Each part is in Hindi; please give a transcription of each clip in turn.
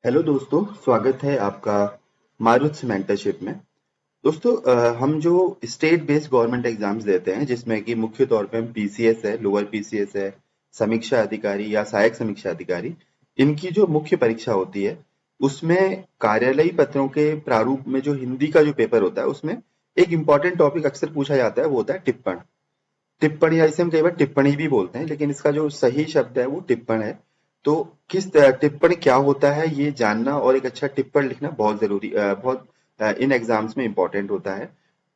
हेलो दोस्तों, स्वागत है आपका मारुति मेंटरशिप में। दोस्तों, हम जो स्टेट बेस्ड गवर्नमेंट एग्जाम्स देते हैं जिसमें कि मुख्य तौर पे हम पीसीएस है, लोअर पीसीएस है, समीक्षा अधिकारी या सहायक समीक्षा अधिकारी, इनकी जो मुख्य परीक्षा होती है उसमें कार्यालयी पत्रों के प्रारूप में जो हिंदी का जो पेपर होता है उसमें एक इम्पॉर्टेंट टॉपिक अक्सर पूछा जाता है, वो होता है टिप्पण। टिप्पणी या इसे हम कई बार टिप्पणी भी बोलते हैं, लेकिन इसका जो सही शब्द है वो टिप्पण है। तो टिप्पण क्या होता है ये जानना और एक अच्छा टिप्पण लिखना बहुत जरूरी, बहुत इन एग्जाम्स में इम्पोर्टेंट होता है।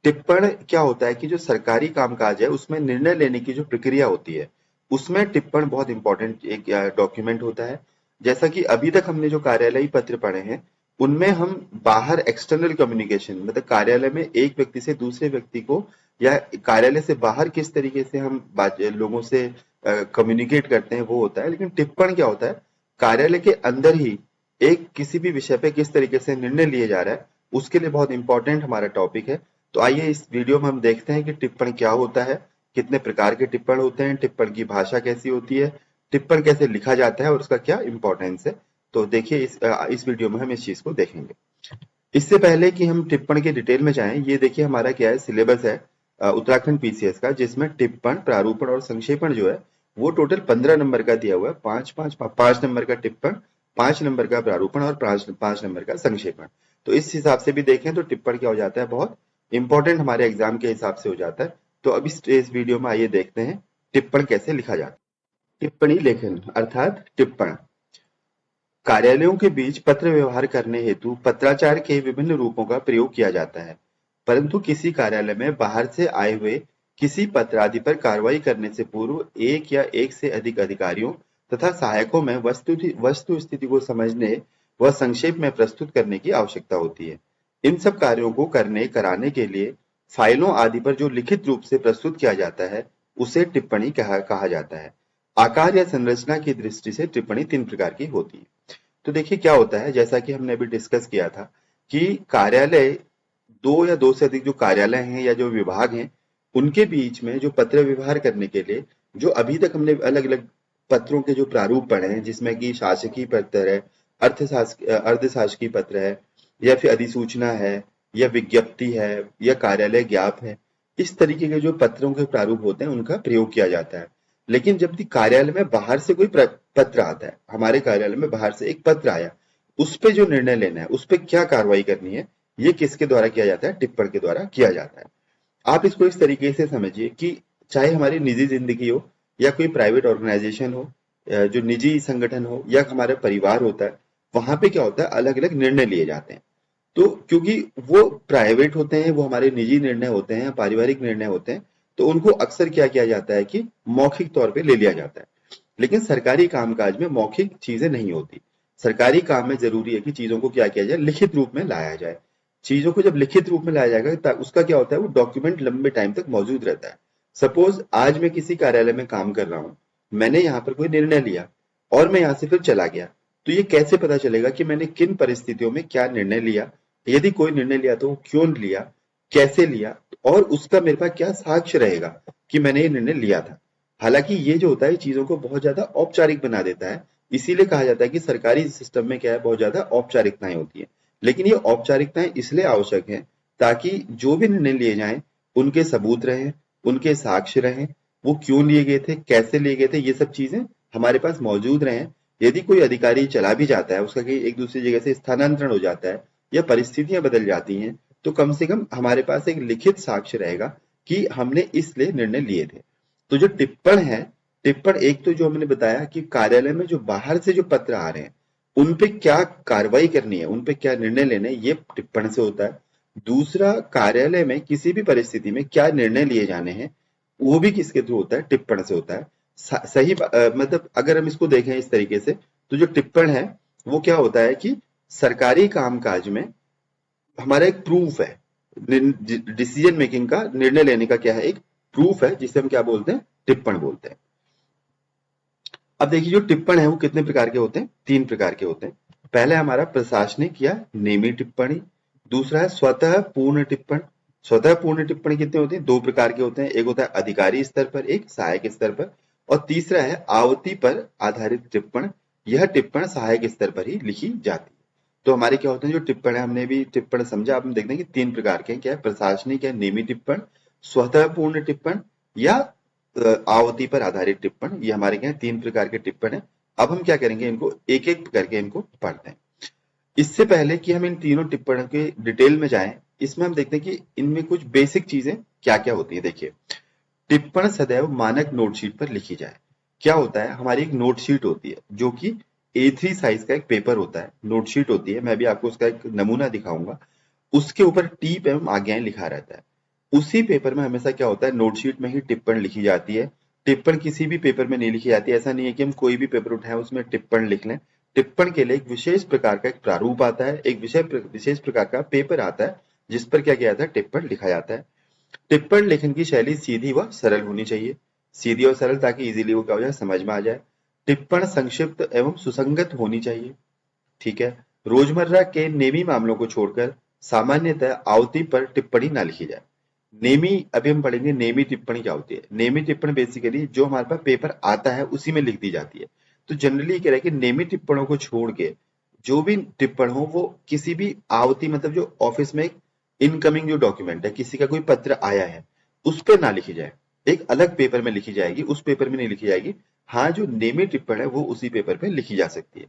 टिप्पण क्या होता है कि जो सरकारी कामकाज है उसमें निर्णय लेने की जो प्रक्रिया होती है उसमें टिप्पण बहुत इंपॉर्टेंट एक डॉक्यूमेंट होता है। जैसा कि अभी तक हमने जो कार्यालयी पत्र पढ़े हैं उनमें हम बाहर एक्सटर्नल कम्युनिकेशन, मतलब कार्यालय में एक व्यक्ति से दूसरे व्यक्ति को या कार्यालय से बाहर किस तरीके से हम लोगों से कम्युनिकेट करते हैं वो होता है। लेकिन टिप्पण क्या होता है, कार्यालय के अंदर ही एक किसी भी विषय पे किस तरीके से निर्णय लिए जा रहा है उसके लिए बहुत इंपॉर्टेंट हमारा टॉपिक है। तो आइए इस वीडियो में हम देखते हैं कि टिप्पण क्या होता है, कितने प्रकार के टिप्पण होते हैं, टिप्पण की भाषा कैसी होती है, टिप्पण कैसे लिखा जाता है और उसका क्या इंपॉर्टेंस है। तो देखिए इस वीडियो में हम इस चीज को देखेंगे। इससे पहले कि हम टिप्पण के डिटेल में जाएं, ये देखिए हमारा क्या है, सिलेबस है उत्तराखंड पीसीएस का, जिसमें टिप्पण, प्रारूपण और संक्षेपण जो है वो टोटल 15 नंबर का दिया हुआ है। 5 नंबर का टिप्पण, 5 नंबर का प्रारूपण और 5 नंबर का संक्षेपण। तो इस हिसाब से भी देखें तो टिप्पण क्या हो जाता है, बहुत इंपॉर्टेंट हमारे एग्जाम के हिसाब से हो जाता है। तो अब इस वीडियो में आइए देखते हैं टिप्पण कैसे लिखा जाता है। टिप्पणी लेखन अर्थात टिप्पण कार्यालयों के बीच पत्र व्यवहार करने हेतु पत्राचार के विभिन्न रूपों का प्रयोग किया जाता है, परंतु किसी कार्यालय में बाहर से आए हुए किसी पत्र आदि पर कार्रवाई करने से पूर्व एक या एक से अधिक अधिकारियों तथा सहायकों में वस्तु स्थिति को समझने व संक्षेप में प्रस्तुत करने की आवश्यकता होती है। इन सब कार्यों को कराने के लिए फाइलों आदि पर जो लिखित रूप से प्रस्तुत किया जाता है उसे टिप्पणी कहा जाता है। आकार या संरचना की दृष्टि से टिप्पणी 3 प्रकार की होती है। तो देखिए क्या होता है, जैसा कि हमने अभी डिस्कस किया था कि कार्यालय, दो या दो से अधिक जो कार्यालय हैं या जो विभाग हैं उनके बीच में जो पत्र व्यवहार करने के लिए जो अभी तक हमने अलग अलग पत्रों के जो प्रारूप पढ़े हैं, जिसमें कि शासकीय पत्र है, अर्धशासकीय पत्र है, या फिर अधिसूचना है, या विज्ञप्ति है, या कार्यालय ज्ञाप है, इस तरीके के जो पत्रों के प्रारूप होते हैं उनका प्रयोग किया जाता है। लेकिन जब भी कार्यालय में बाहर से कोई पत्र आता है, हमारे कार्यालय में बाहर से एक पत्र आया, उस पे जो निर्णय लेना है, उस पे क्या कार्रवाई करनी है, ये किसके द्वारा किया जाता है, टिप्पण के द्वारा किया जाता है। आप इसको इस तरीके से समझिए कि चाहे हमारी निजी जिंदगी हो या कोई प्राइवेट ऑर्गेनाइजेशन हो, जो निजी संगठन हो या हमारा परिवार होता है, वहां पे क्या होता है, अलग अलग निर्णय लिए जाते हैं। तो क्योंकि वो प्राइवेट होते हैं, वो हमारे निजी निर्णय होते हैं, पारिवारिक निर्णय होते हैं, तो उनको अक्सर क्या किया जाता है कि मौखिक तौर पे ले लिया जाता है। लेकिन सरकारी कामकाज में मौखिक चीजें नहीं होती। सरकारी काम में जरूरी है कि चीजों को क्या किया जाए, लिखित रूप में लाया जाए। चीजों को जब लिखित रूप में लाया जाएगा उसका क्या होता है, वो डॉक्यूमेंट लंबे टाइम तक मौजूद रहता है। सपोज आज मैं किसी कार्यालय में काम कर रहा हूँ, मैंने यहाँ पर कोई निर्णय लिया और मैं यहाँ से फिर चला गया, तो ये कैसे पता चलेगा कि मैंने किन परिस्थितियों में क्या निर्णय लिया, यदि कोई निर्णय लिया तो वो क्यों लिया, कैसे लिया, और उसका मेरे पास क्या साक्ष्य रहेगा कि मैंने ये निर्णय लिया था। हालांकि ये जो होता है चीजों को बहुत ज्यादा औपचारिक बना देता है। इसीलिए कहा जाता है कि सरकारी सिस्टम में क्या है, बहुत ज्यादा औपचारिकताएं होती है। लेकिन ये औपचारिकताएं इसलिए आवश्यक है ताकि जो भी निर्णय लिए जाएं उनके सबूत रहें, उनके साक्ष्य रहें, वो क्यों लिए गए थे, कैसे लिए गए थे, ये सब चीजें हमारे पास मौजूद रहें। यदि कोई अधिकारी चला भी जाता है, उसका कहीं एक दूसरी जगह से स्थानांतरण हो जाता है या परिस्थितियां बदल जाती हैं, तो कम से कम हमारे पास एक लिखित साक्ष्य रहेगा कि हमने इसलिए निर्णय लिए थे। तो जो टिप्पण है, टिप्पण एक तो जो हमने बताया कि कार्यालय में जो बाहर से जो पत्र आ रहे हैं उन पे क्या कार्रवाई करनी है, उन पे क्या निर्णय लेने हैं, ये टिप्पण से होता है। दूसरा, कार्यालय में किसी भी परिस्थिति में क्या निर्णय लिए जाने हैं, वो भी किसके थ्रू होता है, टिप्पण से होता है। मतलब अगर हम इसको देखें इस तरीके से, तो जो टिप्पण है वो क्या होता है कि सरकारी कामकाज में हमारा एक प्रूफ है, डिसीजन मेकिंग का, निर्णय लेने का क्या है, एक प्रूफ है, जिसे हम क्या बोलते हैं, टिप्पण बोलते हैं। अब देखिए जो टिप्पण है वो कितने प्रकार के होते हैं, 3 प्रकार के होते हैं। पहले हमारा प्रशासनिक या नेमी टिप्पणी, दूसरा है स्वतः पूर्ण टिप्पण। स्वतः पूर्ण टिप्पणी कितने होते हैं, 2 प्रकार के होते हैं, एक होता है अधिकारी स्तर पर, एक सहायक स्तर पर, और तीसरा है आवती पर आधारित टिप्पण। यह टिप्पण सहायक स्तर पर ही लिखी जाती है। तो हमारे क्या होते हैं जो टिप्पण है, हमने भी टिप्पण समझा, अब हम देखते हैं कि 3 प्रकार के हैं। क्या है? प्रशासनिक है, नेमी टिप्पण, स्वतः पूर्ण टिप्पण या आवती पर आधारित टिप्पण। ये हमारे क्या है? 3 प्रकार के टिप्पण है। अब हम क्या करेंगे, इनको एक-एक करके इनको पढ़ते हैं। इससे पहले कि हम इन तीनों टिप्पणों के डिटेल में जाएं, इसमें हम देखते हैं कि इनमें कुछ बेसिक चीजें क्या-क्या होती है। देखिए, टिप्पण सदैव मानक नोटशीट पर लिखी जाए। क्या होता है, हमारी एक नोटशीट होती है जो कि A3 साइज का एक पेपर होता है, नोटशीट होती है। मैं भी आपको उसका एक नमूना दिखाऊंगा। उसके ऊपर टीप एवं आज्ञाएं लिखा रहता है। उसी पेपर में हमेशा क्या होता है, नोटशीट में ही टिप्पण लिखी जाती है। टिप्पण किसी भी पेपर में नहीं लिखी जाती। ऐसा नहीं है कि हम कोई भी पेपर उठाएं उसमें टिप्पण लिख लें। टिप्पण के लिए एक विशेष प्रकार का एक प्रारूप आता है, एक विशेष प्रकार का पेपर आता है जिस पर क्या किया जाता है, टिप्पण लिखा जाता है। टिप्पण लेखन की शैली सीधी व सरल होनी चाहिए। सीधी और सरल, ताकि इजीली वो क्या हो जाए, समझ में आ जाए। टिप्पण संक्षिप्त एवं सुसंगत होनी चाहिए। ठीक है। रोजमर्रा के नेमी मामलों को छोड़कर सामान्यतः आवती पर टिप्पणी ना लिखी जाए। नेमी, अभी हम पढ़ेंगे नेमी टिप्पणी क्या होती है। नेमी टिप्पणी बेसिकली जो हमारे पास पेपर आता है उसी में लिख दी जाती है। तो जनरली कह रहा है कि नेमी टिप्पणों को छोड़ के जो भी टिप्पण हो वो किसी भी आवती, मतलब जो ऑफिस में इनकमिंग जो डॉक्यूमेंट है, किसी का कोई पत्र आया है, उस पर ना लिखी जाए। एक अलग पेपर में लिखी जाएगी, उस पेपर में नहीं लिखी जाएगी। हाँ, जो नेमी टिप्पण है वो उसी पेपर पे लिखी जा सकती है।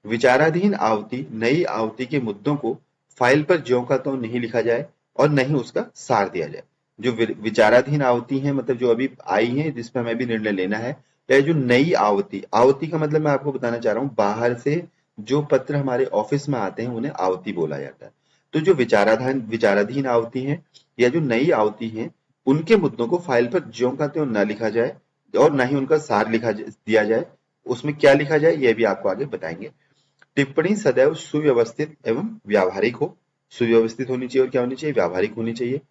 विचाराधीन आवती, नई आवती के मुद्दों को फाइल पर ज्यों का त्यों नहीं लिखा जाए और न ही उसका सार दिया जाए। जो विचाराधीन आवती है, मतलब जो अभी आई है जिस पर हमें भी निर्णय लेना है, या जो नई आवती, आवती का मतलब मैं आपको बताना चाह रहा हूँ, बाहर से जो पत्र हमारे ऑफिस में आते हैं उन्हें आवती बोला जाता है। तो जो विचाराधीन विचाराधीन आवती है या जो नई आवती है, उनके मुद्दों को फाइल पर ज्यों का त्यों न लिखा जाए और ना ही उनका सार दिया जाए। उसमें क्या लिखा जाए यह भी आपको आगे बताएंगे। टिप्पणी सदैव सुव्यवस्थित एवं व्यावहारिक हो। सुव्यवस्थित होनी चाहिए और क्या होनी चाहिए, व्यावहारिक होनी चाहिए।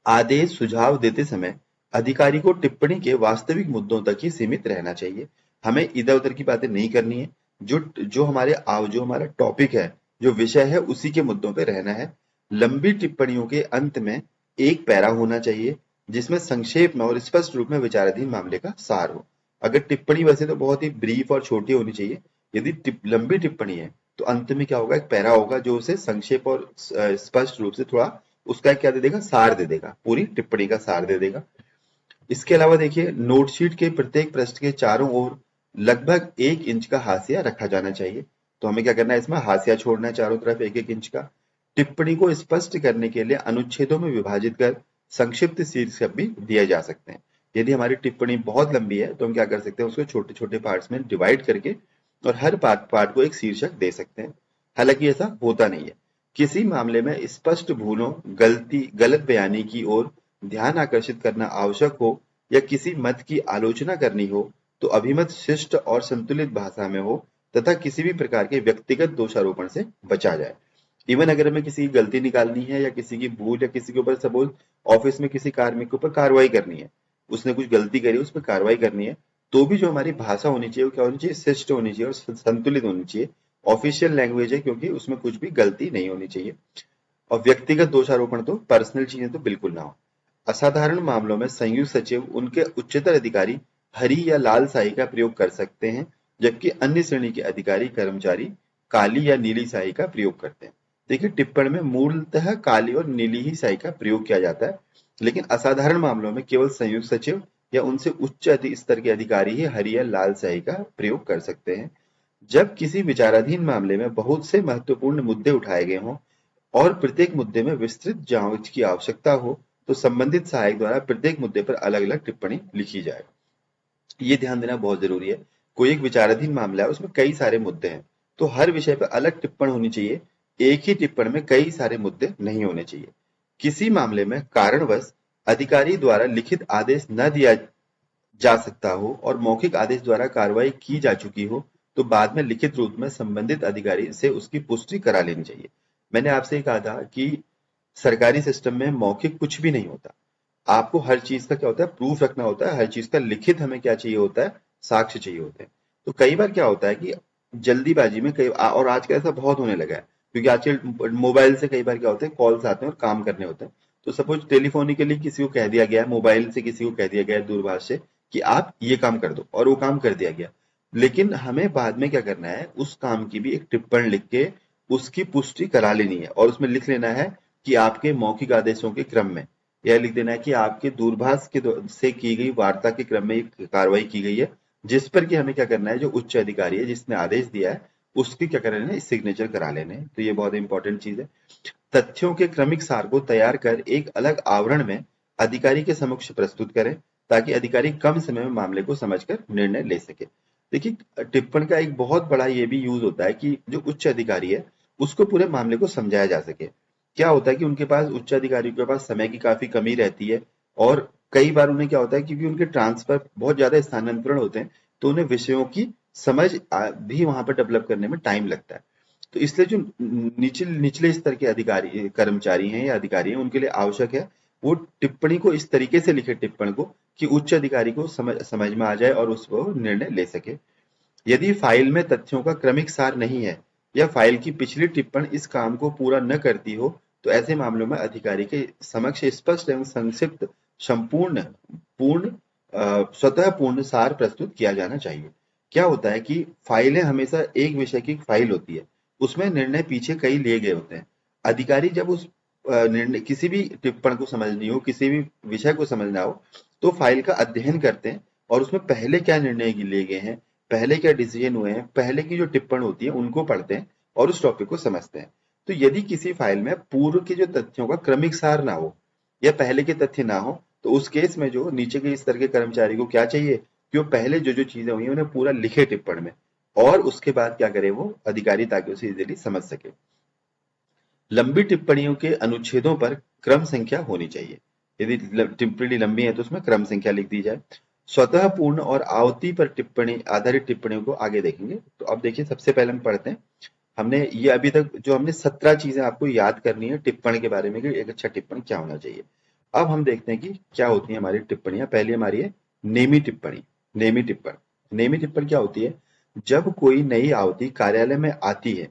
आदेश सुझाव देते समय अधिकारी को टिप्पणी के वास्तविक मुद्दों तक ही सीमित रहना चाहिए। हमें इधर उधर की बातें नहीं करनी है। जो जो हमारा टॉपिक है, जो विषय है, उसी के मुद्दों पे रहना है। लंबी टिप्पणियों के अंत में एक पैरा होना चाहिए जिसमें संक्षेप में और स्पष्ट रूप में विचाराधीन मामले का सार हो। अगर टिप्पणी वैसे तो बहुत ही ब्रीफ और छोटी होनी चाहिए। यदि लंबी टिप्पणी है तो अंत में क्या होगा, एक पैरा होगा जो उसे संक्षेप और स्पष्ट रूप से थोड़ा उसका क्या दे देगा, सार दे देगा, पूरी टिप्पणी का सार दे देगा। इसके अलावा देखिए, नोटशीट के प्रत्येक पृष्ठ के चारों ओर लगभग 1 इंच का हाशिया रखा जाना चाहिए। तो हमें क्या करना है, इसमें हाशिया छोड़ना है चारों तरफ 1-1 इंच का। टिप्पणी को स्पष्ट करने के लिए अनुच्छेदों में विभाजित कर संक्षिप्त शीर्षक भी दिए जा सकते हैं। यदि हमारी टिप्पणी बहुत लंबी है तो हम क्या कर सकते हैं, उसको छोटे छोटे पार्ट्स में डिवाइड करके और हर पार्ट पार्ट को एक शीर्षक दे सकते हैं। हालांकि ऐसा होता नहीं है। किसी मामले में स्पष्ट भूलों, गलत बयानी की ओर ध्यान आकर्षित करना आवश्यक हो या किसी मत की आलोचना करनी हो तो अभिमत शिष्ट और संतुलित भाषा में हो तथा किसी भी प्रकार के व्यक्तिगत दोषारोपण से बचा जाए। इवन अगर हमें किसी की गलती निकालनी है या किसी की भूल या किसी के ऊपर सपोज ऑफिस में किसी कार्मिक के ऊपर कार्रवाई करनी है, उसने कुछ गलती करी, उस पर कार्रवाई करनी है, तो भी जो हमारी भाषा होनी चाहिए वो क्या होनी चाहिए, शिष्ट होनी चाहिए और संतुलित होनी चाहिए। ऑफिशियल लैंग्वेज है क्योंकि उसमें कुछ भी गलती नहीं होनी चाहिए। और व्यक्तिगत दोषारोपण तो, पर्सनल चीजें तो बिल्कुल ना हो। असाधारण मामलों में संयुक्त सचिव उनके उच्चतर अधिकारी हरी या लाल स्याही का प्रयोग कर सकते हैं, जबकि अन्य श्रेणी के अधिकारी कर्मचारी काली या नीली स्याही का प्रयोग करते हैं। देखिए, टिप्पण में मूलतः काली और नीली ही स्याही का प्रयोग किया जाता है, लेकिन असाधारण मामलों में केवल संयुक्त सचिव या उनसे उच्च स्तर के अधिकारी ही हरी या लाल स्याही का प्रयोग कर सकते हैं। जब किसी विचाराधीन मामले में बहुत से महत्वपूर्ण मुद्दे उठाए गए हों और प्रत्येक मुद्दे में विस्तृत जांच की आवश्यकता हो, तो संबंधित सहायक द्वारा प्रत्येक मुद्दे पर अलग-अलग टिप्पणी लिखी जाए। ये ध्यान देना बहुत जरूरी है। कोई एक विचाराधीन मामला है, उसमें कई सारे मुद्दे हैं, तो हर विषय पर अलग टिप्पण होनी चाहिए। एक ही टिप्पण में कई सारे मुद्दे नहीं होने चाहिए। किसी मामले में कारणवश अधिकारी द्वारा लिखित आदेश न दिया जा सकता हो और मौखिक आदेश द्वारा कार्रवाई की जा चुकी हो, तो बाद में लिखित रूप में संबंधित अधिकारी से उसकी पुष्टि करा लेनी चाहिए। मैंने आपसे कहा था कि सरकारी सिस्टम में मौखिक कुछ भी नहीं होता। आपको हर चीज का क्या होता है, प्रूफ रखना होता है। हर चीज का लिखित हमें क्या चाहिए होता है, साक्ष्य चाहिए होते हैं। तो कई बार क्या होता है कि जल्दीबाजी में और आजकल ऐसा बहुत होने लगा है, क्योंकि आजकल मोबाइल से कई बार क्या होता है, कॉल्स आते हैं और काम करने होते हैं। तो सपोज टेलीफोनिकली किसी को कह दिया गया है, मोबाइल से किसी को कह दिया गया है दूरभाष से कि आप ये काम कर दो, और वो काम कर दिया गया। लेकिन हमें बाद में क्या करना है, उस काम की भी एक टिप्पणी लिख के उसकी पुष्टि करा लेनी है और उसमें लिख लेना है कि आपके मौखिक आदेशों के क्रम में, यह लिख देना है कि आपके दूरभाष से की गई वार्ता के क्रम में एक कार्रवाई की गई है, जिस पर कि हमें क्या करना है, जो उच्च अधिकारी है जिसने आदेश दिया है उसकी क्या करना है, सिग्नेचर करा लेने हैं। तो ये बहुत इंपॉर्टेंट चीज है। तथ्यों के क्रमिक सार को तैयार कर एक अलग आवरण में अधिकारी के समक्ष प्रस्तुत करें, ताकि अधिकारी कम समय में मामले को समझकर निर्णय ले सके। देखिए, टिप्पण का एक बहुत बड़ा ये भी यूज होता है कि जो उच्च अधिकारी है उसको पूरे मामले को समझाया जा सके। क्या होता है कि उनके पास, उच्च अधिकारियों के पास समय की काफी कमी रहती है और कई बार उन्हें क्या होता है, क्योंकि उनके ट्रांसफर बहुत ज्यादा स्थानांतरण होते हैं, तो उन्हें विषयों की समझ भी वहां पर डेवलप करने में टाइम लगता है। तो इसलिए जो निचले स्तर के अधिकारी, कर्मचारी हैं या अधिकारी हैं, उनके लिए आवश्यक है वो टिप्पणी को इस तरीके से लिखे, टिप्पण को, कि उच्च अधिकारी को समझ में आ जाए और उस पर निर्णय ले सके। यदि फाइल में तथ्यों का क्रमिक सार नहीं है या फाइल की पिछली टिप्पण इस काम को पूरा न करती हो, तो ऐसे मामलों में अधिकारी के समक्ष स्पष्ट एवं संक्षिप्त, संपूर्ण, पूर्ण, स्वतः पूर्ण सार प्रस्तुत किया जाना चाहिए। क्या होता है कि फाइलें हमेशा एक विषय की फाइल होती है, उसमें निर्णय पीछे कई लिए गए होते हैं। अधिकारी जब उस निर्णय, किसी भी टिप्पण को समझनी हो, किसी भी विषय को समझना हो, तो फाइल का अध्ययन करते हैं और उसमें पहले क्या निर्णय लिए गए हैं, पहले क्या डिसीजन हुए हैं, पहले की जो टिप्पण होती है उनको पढ़ते हैं और उस टॉपिक को समझते हैं। तो यदि किसी फाइल में पूर्व के जो तथ्यों का क्रमिक सार ना हो या पहले के तथ्य ना हो, तो उस केस में जो नीचे के स्तर के कर्मचारी को क्या चाहिए कि वो पहले जो जो चीजें हुई हैं उन्हें पूरा लिखे टिप्पण में, और उसके बाद क्या करे वो अधिकारी, ताकि उसे इजीली समझ सके। लंबी टिप्पणियों के अनुच्छेदों पर क्रम संख्या होनी चाहिए। यदि टिप्पणी लंबी है तो उसमें क्रम संख्या लिख दी जाए। स्वतः पूर्ण और आवती पर टिप्पणी आधारित टिप्पणियों को आगे देखेंगे। तो अब देखिए, सबसे पहले हम पढ़ते हैं। हमने ये अभी तक जो हमने 17 चीजें आपको याद करनी है टिप्पणी के बारे में कि एक अच्छा टिप्पणी क्या होना चाहिए। अब हम देखते हैं कि क्या होती है हमारी टिप्पणियां। पहली हमारी है नेमी टिप्पणी। नेमी टिप्पण, नेमी टिप्पण क्या होती है? जब कोई नई आवती कार्यालय में आती है,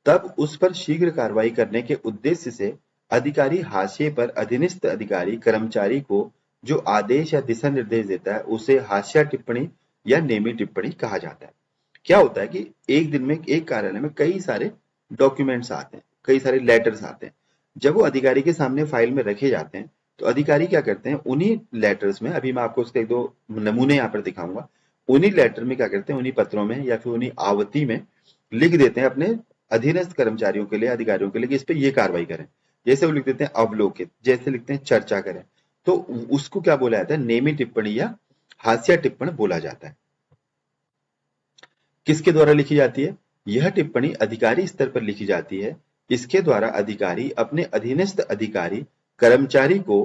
तब उस पर शीघ्र कार्रवाई करने के उद्देश्य से अधिकारी हाशिए पर अधीनस्थ अधिकारी कर्मचारी को जो आदेश या दिशा निर्देश देता है उसे हाशिया टिप्पणी या नेमी टिप्पणी कहा जाता है। क्या होता है कि एक दिन में एक कार्यालय में कई सारे डॉक्यूमेंट्स आते हैं, कई सारे लेटर्स आते हैं। जब वो अधिकारी के सामने फाइल में रखे जाते हैं, तो अधिकारी क्या करते हैं, उन्हीं लेटर्स में, अभी मैं आपको उसके एक दो नमूने यहाँ पर दिखाऊंगा, उन्हीं लेटर में क्या करते हैं, उन्हीं पत्रों में या फिर उन्हीं आवती में लिख देते हैं अपने अधीनस्थ कर्मचारियों के लिए, अधिकारियों के लिए, कि इस पे ये कार्रवाई करें। जैसे वो लिख देते हैं अवलोकित, जैसे लिखते हैं चर्चा करें। तो उसको क्या बोला जाता है, नेमी टिप्पणी या हास्य टिप्पण बोला जाता है। किसके द्वारा लिखी जाती है? यह टिप्पणी अधिकारी स्तर पर लिखी जाती है। इसके द्वारा अधिकारी अपने अधीनस्थ अधिकारी कर्मचारी को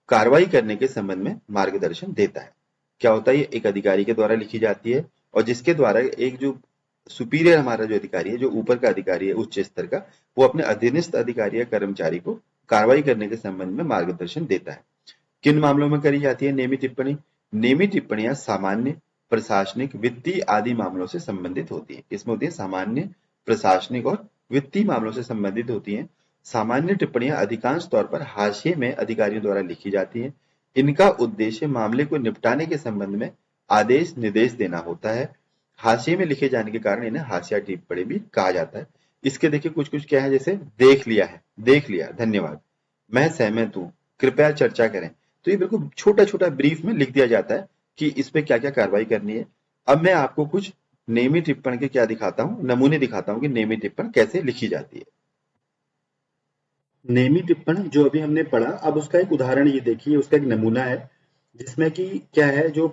कार्रवाई करने के संबंध में मार्गदर्शन देता है। क्या होता है, ये एक अधिकारी के द्वारा लिखी जाती है और जिसके द्वारा एक जो सुपीरियर हमारा जो अधिकारी है, जो ऊपर का अधिकारी है उच्च स्तर का, वो अपने अधीनस्थ अधिकारी या कर्मचारी को कार्रवाई करने के संबंध में मार्गदर्शन देता है। किन मामलों में करी जाती है नेमी टिप्पणी? नेमी टिप्पणियां सामान्य, प्रशासनिक, वित्तीय आदि मामलों से संबंधित होती है। इसमें होती है सामान्य, प्रशासनिक और वित्तीय मामलों से संबंधित होती हैं। सामान्य टिप्पणियां अधिकांश तौर पर हाशिए में अधिकारियों द्वारा लिखी जाती हैं। इनका उद्देश्य मामले को निपटाने के संबंध में आदेश निर्देश देना होता है। हाशिए में लिखे जाने के कारण इन्हें हाशिया टिप्पणी भी कहा जाता है। इसके देखिए कुछ कुछ क्या है, जैसे देख लिया है, देख लिया, धन्यवाद, मैं सहमत हूँ, कृपया चर्चा करें। तो ये बिल्कुल छोटा छोटा ब्रीफ में लिख दिया जाता है कि इस पे क्या क्या कार्रवाई करनी है। अब मैं आपको कुछ नेमी टिप्पण के क्या दिखाता हूँ, नमूने दिखाता हूँ कि नेमी टिप्पण कैसे लिखी जाती है। नेमी टिप्पण जो अभी हमने पढ़ा, अब उसका एक उदाहरण ये देखिए, उसका एक नमूना है जिसमें कि क्या है, जो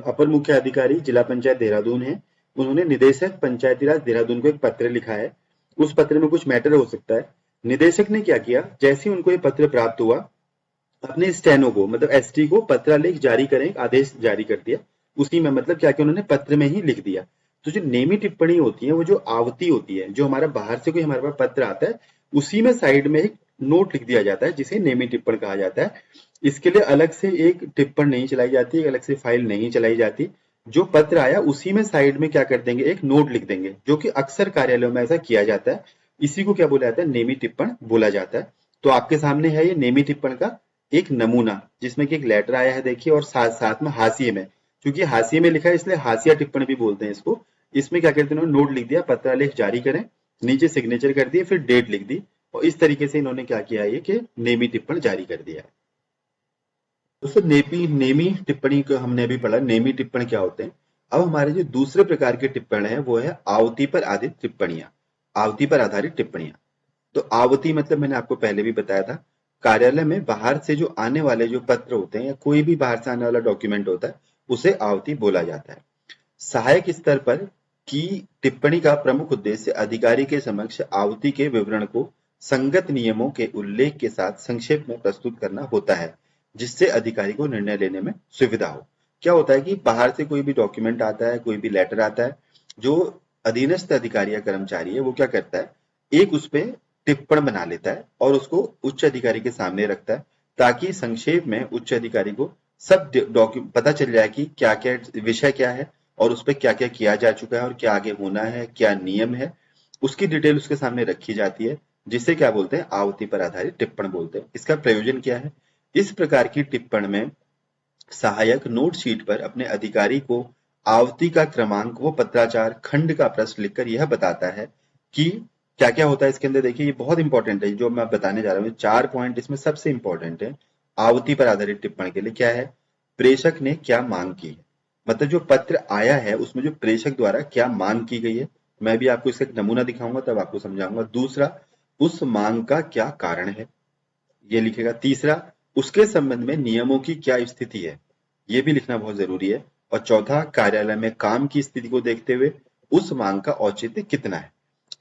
अपर मुख्य अधिकारी जिला पंचायत देहरादून है, उन्होंने निदेशक पंचायती राज देहरादून को एक पत्र लिखा है। उस पत्र में कुछ मैटर हो सकता है। निदेशक ने क्या किया, जैसे ही उनको ये पत्र प्राप्त हुआ, अपने स्टेनो को, मतलब एसटी को पत्रालेख जारी करें एक आदेश जारी कर दिया। उसी में मतलब क्या किया उन्होंने, पत्र में ही लिख दिया। तो जो नेमी टिप्पणी होती है, वो जो आवती होती है, जो हमारा बाहर से कोई हमारे पास पत्र आता है, उसी में साइड में एक नोट लिख दिया जाता है जिसे नेमी टिप्पण कहा जाता है। इसके लिए अलग से एक टिप्पण नहीं चलाई जाती, एक अलग से फाइल नहीं चलाई जाती। जो पत्र आया उसी में साइड में क्या कर देंगे, एक नोट लिख देंगे, जो कि अक्सर कार्यालयों में ऐसा किया जाता है। इसी को क्या बोला जाता है, नेमी टिप्पण बोला जाता है। तो आपके सामने है ये नेमी टिप्पण का एक नमूना, जिसमें कि एक लेटर आया है देखिए, और साथ साथ में हाशिए में क्योंकि हाशिए में लिखा है इसलिए हाशिया टिप्पण भी बोलते हैं इसको। इसमें क्या करते हैं, उन्होंने नोट लिख दिया, पत्रालेख जारी करें, नीचे सिग्नेचर कर दिए, फिर डेट लिख दी, और इस तरीके से इन्होंने क्या किया है कि नेमी टिप्पण जारी कर दिया है। दोस्तों नेमी टिप्पणी को हमने अभी पढ़ा, नेमी टिप्पण क्या होते हैं। अब हमारे जो दूसरे प्रकार के टिप्पण है वो है आवती पर आधारित टिप्पणियां। आवती पर आधारित टिप्पणियां, तो आवती मतलब मैंने आपको पहले भी बताया था, कार्यालय में बाहर से जो आने वाले जो पत्र होते हैं या कोई भी बाहर से आने वाला डॉक्यूमेंट होता है उसे आवती बोला जाता है। सहायक स्तर पर की टिप्पणी का प्रमुख उद्देश्य अधिकारी के समक्ष आवती के विवरण को संगत नियमों के उल्लेख के साथ संक्षेप में प्रस्तुत करना होता है, जिससे अधिकारी को निर्णय लेने में सुविधा हो। क्या होता है कि बाहर से कोई भी डॉक्यूमेंट आता है, कोई भी लेटर आता है, जो अधीनस्थ अधिकारी या कर्मचारी है वो क्या करता है, एक उस पे टिप्पण बना लेता है और उसको उच्च अधिकारी के सामने रखता है, ताकि संक्षेप में उच्च अधिकारी को सब डॉक्यूमेंट पता चल जाए कि क्या क्या विषय क्या है और उस पर क्या क्या किया जा चुका है और क्या आगे होना है, क्या नियम है, उसकी डिटेल उसके सामने रखी जाती है, जिसे क्या बोलते हैं, आवती पर आधारित टिप्पण बोलते हैं। इसका प्रयोजन क्या है, इस प्रकार की टिप्पण में सहायक नोट शीट पर अपने अधिकारी को आवती का क्रमांक व पत्राचार खंड का प्रश्न लिखकर यह बताता है कि क्या क्या होता है इसके अंदर। देखिए ये बहुत इंपॉर्टेंट है, जो मैं बताने जा रहा हूँ 4 पॉइंट इसमें सबसे इंपॉर्टेंट है। आवती पर आधारित टिप्पण के लिए क्या है, प्रेषक ने क्या मांग की है, मतलब जो पत्र आया है उसमें जो प्रेषक द्वारा क्या मांग की गई है, मैं भी आपको इसका एक नमूना दिखाऊंगा तब आपको समझाऊंगा। दूसरा, उस मांग का क्या कारण है, ये लिखेगा। तीसरा, उसके संबंध में नियमों की क्या स्थिति है, ये भी लिखना बहुत जरूरी है। और चौथा, कार्यालय में काम की स्थिति को देखते हुए उस मांग का औचित्य कितना है।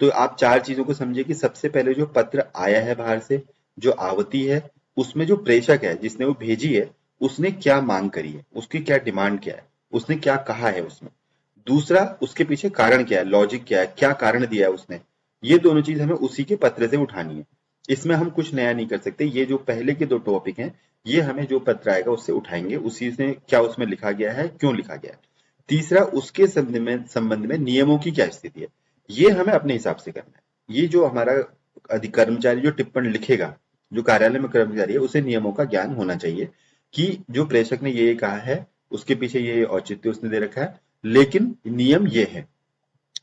तो आप 4 चीजों को समझिए कि सबसे पहले जो पत्र आया है बाहर से, जो आवती है, उसमें जो प्रेषक है जिसने वो भेजी है, उसने क्या मांग करी है, उसकी क्या डिमांड क्या है, उसने क्या कहा है उसमें। दूसरा, उसके पीछे कारण क्या है, लॉजिक क्या है, क्या कारण दिया है उसने। ये दोनों चीज हमें उसी के पत्र से उठानी है, इसमें हम कुछ नया नहीं कर सकते। ये जो पहले के 2 टॉपिक हैं, ये हमें जो पत्र आएगा उससे उठाएंगे, उसी से क्या उसमें लिखा गया है, क्यों लिखा गया है। तीसरा, उसके संबंध में नियमों की क्या स्थिति है, ये हमें अपने हिसाब से करना है। ये जो हमारा कर्मचारी जो टिप्पण लिखेगा, जो कार्यालय में कर्मचारी है, उसे नियमों का ज्ञान होना चाहिए कि जो प्रेषक ने ये कहा है, उसके पीछे ये औचित्य उसने दे रखा है, लेकिन नियम ये है।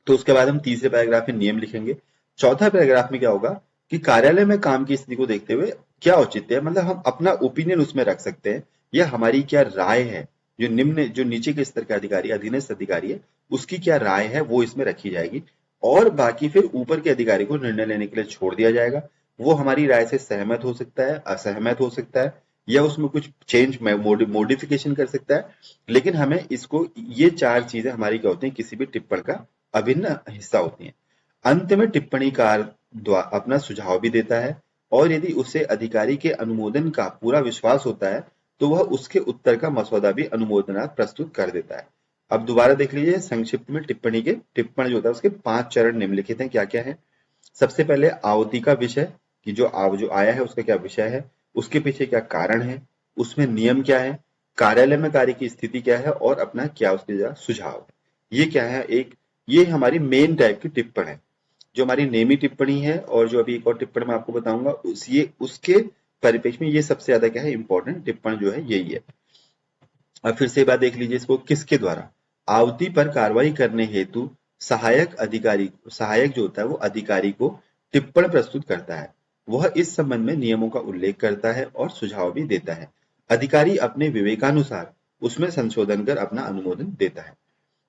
तो उसके बाद हम तीसरे पैराग्राफ में नियम लिखेंगे। चौथा पैराग्राफ में क्या होगा कि कार्यालय में काम की स्थिति को देखते हुए क्या औचित्य है, मतलब हम अपना ओपिनियन उसमें रख सकते हैं या हमारी क्या राय है, जो नीचे के स्तर का अधिकारी, अधीनस्थ अधिकारी है, उसकी क्या राय है वो इसमें रखी जाएगी। और बाकी फिर ऊपर के अधिकारी को निर्णय लेने के लिए छोड़ दिया जाएगा। वो हमारी राय से सहमत हो सकता है, असहमत हो सकता है, या उसमें कुछ चेंज मॉडिफिकेशन कर सकता है। लेकिन हमें इसको, ये 4 चीजें हमारी क्या होती हैं, किसी भी टिप्पण का अभिन्न हिस्सा होती हैं। अंत में टिप्पणीकार अपना सुझाव भी देता है, और यदि उसे अधिकारी के अनुमोदन का पूरा विश्वास होता है तो वह उसके उत्तर का मसौदा भी अनुमोदनार्थ प्रस्तुत कर देता है। अब दोबारा देख लीजिए संक्षिप्त में, टिप्पणी के टिप्पण जो होता है उसके 5 चरण निम्नलिखित हैं, क्या क्या है। सबसे पहले आवती का विषय, कि जो आया है उसका क्या विषय है, उसके पीछे क्या कारण है, उसमें नियम क्या है, कार्यालय में कार्य की स्थिति क्या है, और अपना क्या उसके सुझाव है। ये क्या है, एक ये हमारी मेन टाइप की टिप्पण है, जो हमारी नेमी टिप्पणी है। और जो अभी एक और टिप्पण मैं आपको बताऊंगा, उसके परिप्रेक्ष्य में ये सबसे ज्यादा क्या है, इंपॉर्टेंट टिप्पण जो है यही है। अब फिर से एक बात देख लीजिए इसको, किसके द्वारा, आवती पर कार्रवाई करने हेतु सहायक जो होता है वो अधिकारी को टिप्पण प्रस्तुत करता है। वह इस संबंध में नियमों का उल्लेख करता है और सुझाव भी देता है। अधिकारी अपने विवेकानुसार उसमें संशोधन कर अपना अनुमोदन देता है।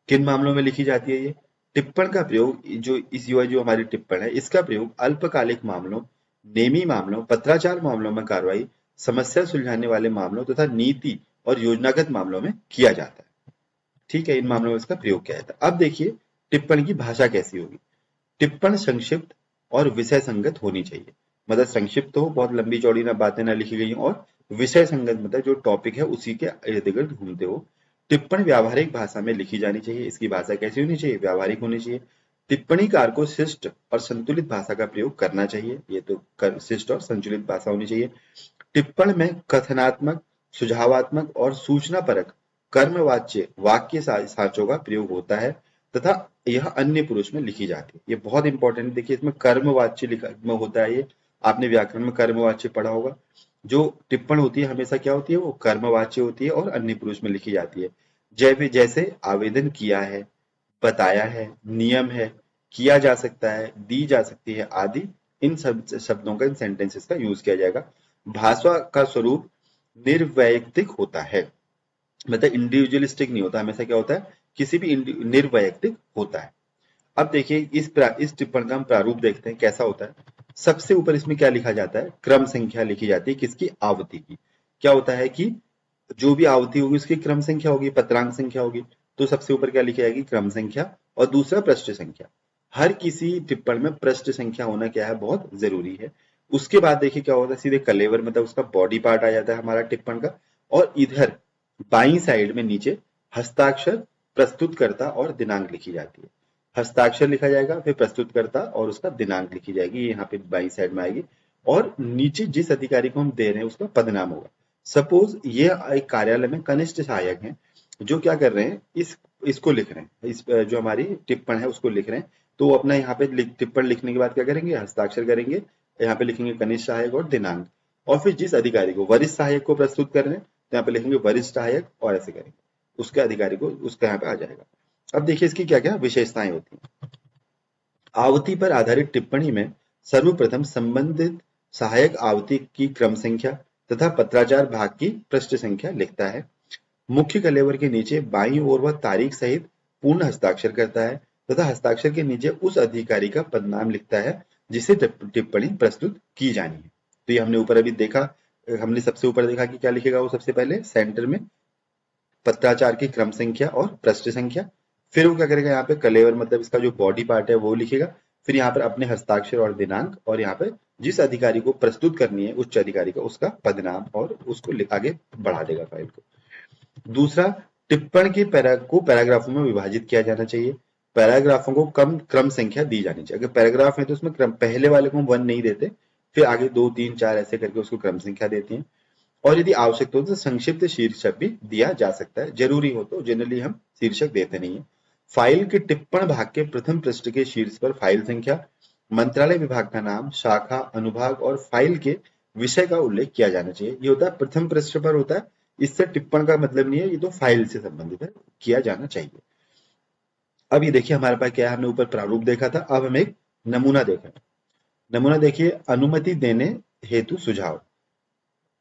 किन मामलों में लिखी जाती है ये टिप्पण का प्रयोग, जो हमारी टिप्पण है इसका प्रयोग अल्पकालिक मामलों, नेमी मामलों, पत्राचार मामलों में कार्रवाई, समस्या सुलझाने वाले मामलों तथा नीति और योजनागत मामलों में किया जाता है। ठीक है, इन मामलों में इसका प्रयोग किया जाता है। अब देखिए टिप्पण की भाषा कैसी होगी। टिप्पण संक्षिप्त और विषय संगत होनी चाहिए, मतलब संक्षिप्त हो, बहुत लंबी चौड़ी ना बातें ना लिखी गई हो, और विषय संगत मतलब जो टॉपिक है उसी के इर्द गिर्द घूमते हो। टिप्पणी व्यावहारिक भाषा में लिखी जानी चाहिए। इसकी भाषा कैसी होनी चाहिए, व्यावहारिक होनी चाहिए। टिप्पणीकार को शिष्ट और संतुलित भाषा का प्रयोग करना चाहिए, ये तो शिष्ट और संतुलित भाषा होनी चाहिए। टिप्पण में कथनात्मक, सुझावात्मक और सूचनापरक कर्मवाच्य वाक्य साँचों का प्रयोग होता है तथा यह अन्य पुरुष में लिखी जाती है। ये बहुत इंपॉर्टेंट, देखिए इसमें कर्मवाच्य लिखा में होता है। ये आपने व्याकरण में कर्मवाच्य पढ़ा होगा। जो टिप्पण होती है हमेशा क्या होती है, वो कर्मवाच्य होती है और अन्य पुरुष में लिखी जाती है। जैसे आवेदन किया है, बताया है, नियम है, किया जा सकता है, दी जा सकती है आदि, इन सब शब्दों का, इन सेंटेंसेस का यूज किया जाएगा। भाषा का स्वरूप निर्वैयक्तिक होता है, मतलब इंडिविजुअलिस्टिक नहीं होता, हमेशा क्या होता है, किसी भी निर्वैयक्तिक होता है। अब देखिए इस टिप्पण का हम प्रारूप देखते हैं कैसा होता है। सबसे ऊपर इसमें क्या लिखा जाता है, क्रम संख्या लिखी जाती है, किसकी, आवृत्ति की। क्या होता है कि जो भी आवृत्ति होगी उसकी क्रम संख्या होगी, पत्रांक संख्या होगी। तो सबसे ऊपर क्या लिखी जाएगी, क्रम संख्या, और दूसरा पृष्ठ संख्या। हर किसी टिप्पण में पृष्ठ संख्या होना क्या है, बहुत जरूरी है। उसके बाद देखिए क्या होता है, सीधे कलेवर मतलब उसका बॉडी पार्ट आ जाता है हमारा टिप्पण का। और इधर बाई साइड में नीचे हस्ताक्षर, प्रस्तुतकर्ता और दिनांक लिखी जाती है। हस्ताक्षर लिखा जाएगा, फिर प्रस्तुतकर्ता और उसका दिनांक लिखी जाएगी, यहाँ पे बाई साइड में आएगी। और नीचे जिस अधिकारी को हम दे रहे हैं उसका पदनाम होगा। सपोज ये एक कार्यालय में कनिष्ठ सहायक हैं, जो क्या कर रहे हैं, इसको लिख रहे हैं, इस जो हमारी टिप्पण है उसको लिख रहे हैं। तो वो अपना यहाँ पे टिप्पण लिखने के बाद क्या करेंगे, हस्ताक्षर करेंगे, यहाँ पे लिखेंगे कनिष्ठ सहायक और दिनांक। और फिर जिस अधिकारी को, वरिष्ठ सहायक को प्रस्तुत कर रहे हैं, तो यहाँ पे लिखेंगे वरिष्ठ सहायक, और ऐसे करेंगे, उसके अधिकारी को उसका यहाँ पे आ जाएगा। अब देखिए इसकी क्या क्या विशेषताएं होती हैं। आवृत्ति पर आधारित टिप्पणी में सर्वप्रथम संबंधित सहायक आवृत्ति की क्रम संख्या तथा पत्राचार भाग की पृष्ठ संख्या लिखता है। मुख्य कलेवर के नीचे बाईं ओर वह तारीख सहित पूर्ण हस्ताक्षर करता है तथा हस्ताक्षर के नीचे उस अधिकारी का पदनाम लिखता है जिसे टिप्पणी प्रस्तुत की जानी है। तो ये हमने ऊपर अभी देखा, हमने सबसे ऊपर देखा कि क्या लिखेगा वो, सबसे पहले सेंटर में पत्राचार की क्रम संख्या और पृष्ठ संख्या। फिर वो क्या करेगा, यहाँ पे कलेवर मतलब इसका जो बॉडी पार्ट है वो लिखेगा। फिर यहाँ पर अपने हस्ताक्षर और दिनांक, और यहाँ पे जिस अधिकारी को प्रस्तुत करनी है उच्च अधिकारी का, उसका पदनाम, और उसको आगे बढ़ा देगा फाइल को। दूसरा, टिप्पण के को पैराग्राफों में विभाजित किया जाना चाहिए। पैराग्राफों को कम क्रम संख्या दी जानी चाहिए। अगर पैराग्राफ है तो उसमें क्रम, पहले वाले को हम 1 नहीं देते, फिर आगे 2 3 4 ऐसे करके उसको क्रम संख्या देते हैं। और यदि आवश्यक हो तो संक्षिप्त शीर्षक भी दिया जा सकता है, जरूरी हो तो। जनरली हम शीर्षक देते नहीं है। फाइल के टिप्पण भाग के प्रथम पृष्ठ के शीर्ष पर फाइल संख्या, मंत्रालय विभाग का नाम, शाखा, अनुभाग और फाइल के विषय का उल्लेख किया जाना चाहिए। ये होता है प्रथम पृष्ठ पर होता है, इससे टिप्पण का मतलब नहीं है, ये तो फाइल से संबंधित है, किया जाना चाहिए। अब ये देखिए हमारे पास क्या है, हमने ऊपर प्रारूप देखा था, अब हम एक नमूना देखा। नमूना देखिए, अनुमति देने हेतु सुझाव।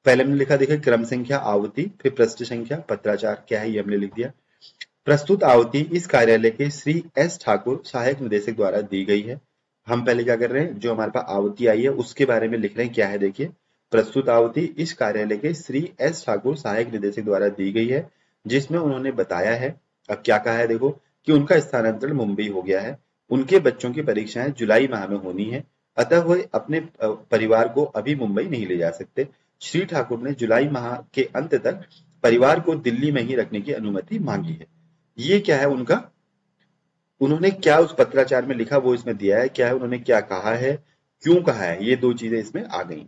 पहले हमने लिखा, देखिए क्रम संख्या, आवृत्ति, फिर पृष्ठ संख्या, पत्राचार क्या है ये हमने लिख दिया। प्रस्तुत आवृत्ति इस कार्यालय के श्री एस ठाकुर सहायक निदेशक द्वारा दी गई है। हम पहले क्या कर रहे हैं, जो हमारे पास आवृत्ति आई है उसके बारे में लिख रहे हैं, क्या है देखिए, प्रस्तुत आवृत्ति इस कार्यालय के श्री एस ठाकुर सहायक निदेशक द्वारा दी गई है, जिसमें उन्होंने बताया है, अब क्या कहा है देखो, कि उनका स्थानांतरण मुंबई हो गया है, उनके बच्चों की परीक्षाएं जुलाई माह में होनी है, अतः वह अपने परिवार को अभी मुंबई नहीं ले जा सकते। श्री ठाकुर ने जुलाई माह के अंत तक परिवार को दिल्ली में ही रखने की अनुमति मांगी है। ये क्या है उनका, उन्होंने क्या उस पत्राचार में लिखा वो इसमें दिया है, क्या है उन्होंने क्या कहा है, क्यों कहा है, ये दो चीजें इसमें आ गई।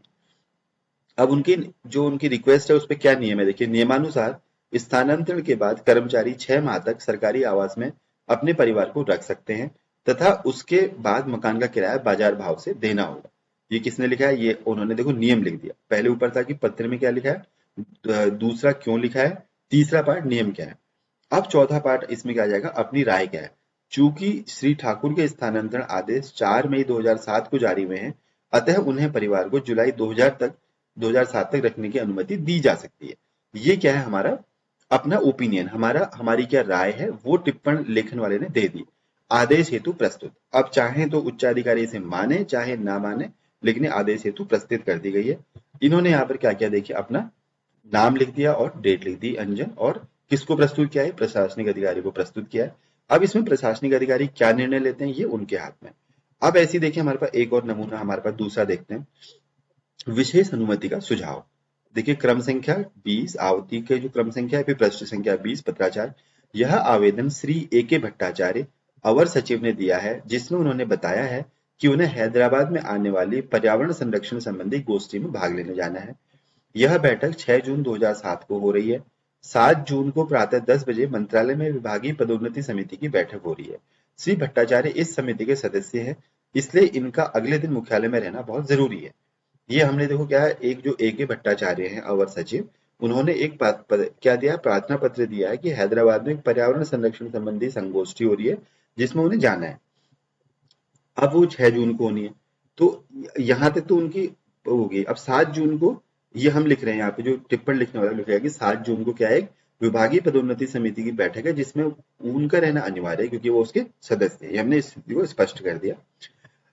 अब उनकी जो उनकी रिक्वेस्ट है उस पर क्या नियम है, देखिए नियमानुसार स्थानांतरण के बाद कर्मचारी 6 माह तक सरकारी आवास में अपने परिवार को रख सकते हैं तथा उसके बाद मकान का किराया बाजार भाव से देना होगा। ये किसने लिखा है, ये उन्होंने देखो नियम लिख दिया। पहले ऊपर था कि पत्र में क्या लिखा है, दूसरा क्यों लिखा है, तीसरा पार्ट नियम क्या है। अब चौथा पार्ट इसमें क्या आ जाएगा, अपनी राय क्या है। चूंकि श्री ठाकुर के स्थानांतरण आदेश 4 मई 2007 को जारी हुए हैं, अतः उन्हें परिवार को जुलाई 2007 तक रखने की अनुमति दी जा सकती है। ये क्या है, हमारा अपना ओपिनियन, हमारी क्या राय है, वो टिप्पण लेखन वाले ने दे दी। आदेश हेतु प्रस्तुत, अब चाहे तो उच्चाधिकारी इसे माने चाहे ना माने, लेकिन आदेश हेतु प्रस्तुत कर दी गई है। इन्होंने यहाँ पर क्या किया देखिए, अपना नाम लिख दिया और डेट लिख दी, अंजन, और किसको प्रस्तुत किया है, प्रशासनिक अधिकारी को प्रस्तुत किया है। अब इसमें प्रशासनिक अधिकारी क्या निर्णय लेते हैं ये उनके हाथ में। अब ऐसी देखिए हमारे पास एक और नमूना, हमारे पास दूसरा देखते हैं, विशेष अनुमति का सुझाव। देखिए क्रम संख्या 20, आवृत्ति के जो क्रम संख्या है, फिर पृष्ठ संख्या 20, पत्राचार। यह आवेदन श्री ए के भट्टाचार्य अवर सचिव ने दिया है, जिसमें उन्होंने बताया है कि उन्हें हैदराबाद में आने वाली पर्यावरण संरक्षण संबंधी गोष्ठी में भाग लेने जाना है। यह बैठक 6 जून 2007 को हो रही है। 7 जून को प्रातः 10 बजे मंत्रालय में विभागीय पदोन्नति समिति की बैठक हो रही है। श्री भट्टाचार्य इस समिति के सदस्य हैं, इसलिए इनका अगले दिन मुख्यालय में रहना बहुत जरूरी है। ये हमने देखो क्या है, एक जो ए के भट्टाचार्य हैं अवर सचिव, उन्होंने एक क्या दिया, प्रार्थना पत्र दिया है कि हैदराबाद में एक पर्यावरण संरक्षण संबंधी संगोष्ठी हो रही है जिसमें उन्हें जाना है। अब वो 6 जून को होनी है, तो यहाँ तक तो उनकी होगी। अब 7 जून को ये हम लिख रहे हैं, यहाँ पे जो टिप्पणी लिखने वाला लिखेगा कि 7 जून को क्या है, एक विभागीय पदोन्नति समिति की बैठक है जिसमें उनका रहना अनिवार्य है क्योंकि वो उसके सदस्य हैं। ये हमने इस स्थिति को स्पष्ट कर दिया।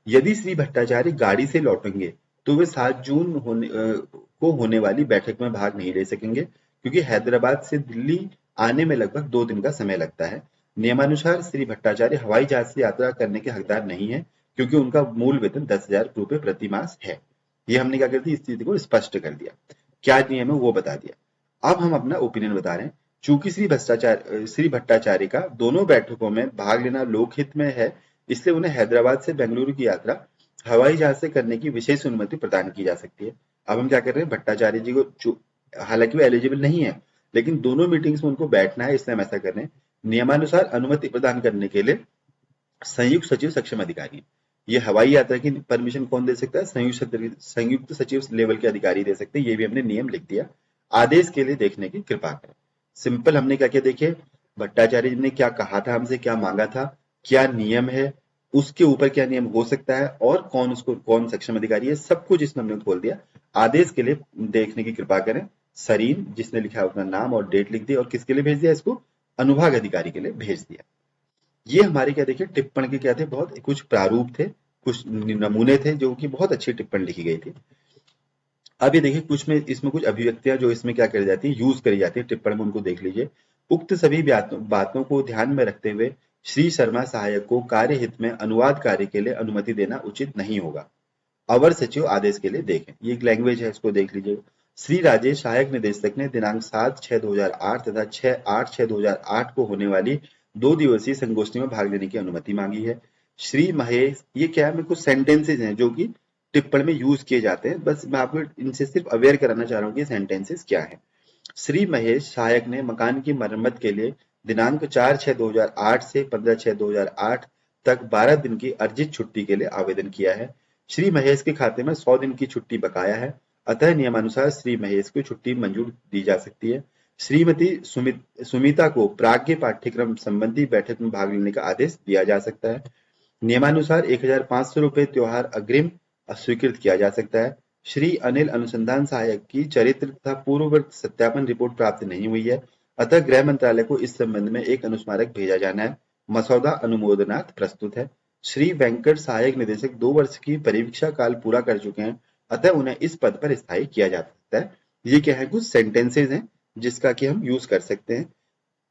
यदि श्री भट्टाचार्य गाड़ी से लौटेंगे तो वे 7 जून को होने वाली बैठक में भाग नहीं ले सकेंगे क्योंकि हैदराबाद से दिल्ली आने में लगभग 2 दिन का समय लगता है। नियमानुसार श्री भट्टाचार्य हवाई जहाज से यात्रा करने के हकदार नहीं है क्योंकि उनका मूल वेतन 10,000 रुपए प्रति मास है। ये हमने क्या कर दिया, इस स्थिति को स्पष्ट कर दिया। क्या नियम है वो बता दिया। अब हम अपना ओपिनियन बता रहे हैं। चूंकि श्री भट्टाचार्य का दोनों बैठकों में भाग लेना लोकहित में है, इसलिए उन्हें हैदराबाद से बेंगलुरु की यात्रा हवाई जहाज से करने की विशेष अनुमति प्रदान की जा सकती है। अब हम क्या कर रहे हैं, भट्टाचार्य जी को, हालांकि वो एलिजिबल नहीं है लेकिन दोनों मीटिंग्स में उनको बैठना है, इसलिए हम ऐसा कर रहे हैं। नियमानुसार अनुमति प्रदान करने के लिए संयुक्त सचिव सक्षम अधिकारी है। ये हवाई यात्रा की परमिशन कौन दे सकता है, संयुक्त सचिव लेवल के अधिकारी दे सकते हैं। ये भी हमने नियम लिख दिया। आदेश के लिए देखने की कृपा करें। सिंपल हमने क्या क्या देखे, भट्टाचार्य जी ने क्या कहा था, हमसे क्या मांगा था, क्या नियम है, उसके ऊपर क्या नियम हो सकता है और कौन सक्षम अधिकारी है, सब कुछ इसमें हमने खोल दिया। आदेश के लिए देखने की कृपा करें। सरीन जिसने लिखा अपना नाम और डेट लिख दी और किसके लिए भेज दिया, इसको अनुभाग अधिकारी के लिए भेज दिया। ये हमारे क्या देखिए टिप्पणी के क्या थे, बहुत कुछ प्रारूप थे, कुछ नमूने थे जो कि बहुत अच्छी टिप्पणी लिखी गई थी। अब ये देखिए कुछ में इसमें कुछ अभिव्यक्तियां जो इसमें क्या करी जाती है, यूज करी जाती है टिप्पणी में, उनको देख लीजिए। उक्त सभी बातों को ध्यान में रखते हुए श्री शर्मा सहायक को कार्य हित में अनुवाद कार्य के लिए अनुमति देना उचित नहीं होगा। अवर सचिव आदेश के लिए देखें, ये एक लैंग्वेज है, इसको देख लीजिए। श्री राजेश सहायक निदेशक ने दिनांक 7/6/2008 तथा 6/8/2008 को होने वाली 2 दिवसीय संगोष्ठी में भाग लेने की अनुमति मांगी है। श्री महेश, ये क्या है, मेरे कुछ सेंटेंसेज हैं जो कि टिप्पणी में यूज किए जाते हैं, बस मैं आपको इनसे सिर्फ अवेयर कराना चाह रहा हूँ कि सेंटेंसेस क्या है। श्री महेश सहायक ने मकान की मरम्मत के लिए दिनांक 4/6/2008 से 15/6/2008 तक 12 दिन की अर्जित छुट्टी के लिए आवेदन किया है। श्री महेश के खाते में 100 दिन की छुट्टी बकाया है, अतः नियमानुसार श्री महेश को छुट्टी मंजूर दी जा सकती है। श्रीमती सुमिता को प्राज्ञ पाठ्यक्रम संबंधी बैठक में भाग लेने का आदेश दिया जा सकता है। नियमानुसार 1,500 रुपए त्योहार अग्रिम स्वीकृत किया जा सकता है। श्री अनिल अनुसंधान सहायक की चरित्र तथा पूर्ववर्ती सत्यापन रिपोर्ट प्राप्त नहीं हुई है, अतः गृह मंत्रालय को इस संबंध में एक अनुस्मारक भेजा जाना है। मसौदा अनुमोदनार्थ प्रस्तुत है। श्री वेंकट सहायक निदेशक 2 वर्ष की परीक्षा काल पूरा कर चुके हैं, अतः उन्हें इस पद पर स्थायी किया जा सकता है। ये क्या है, कुछ सेंटेंसेज हैं जिसका कि हम यूज कर सकते हैं।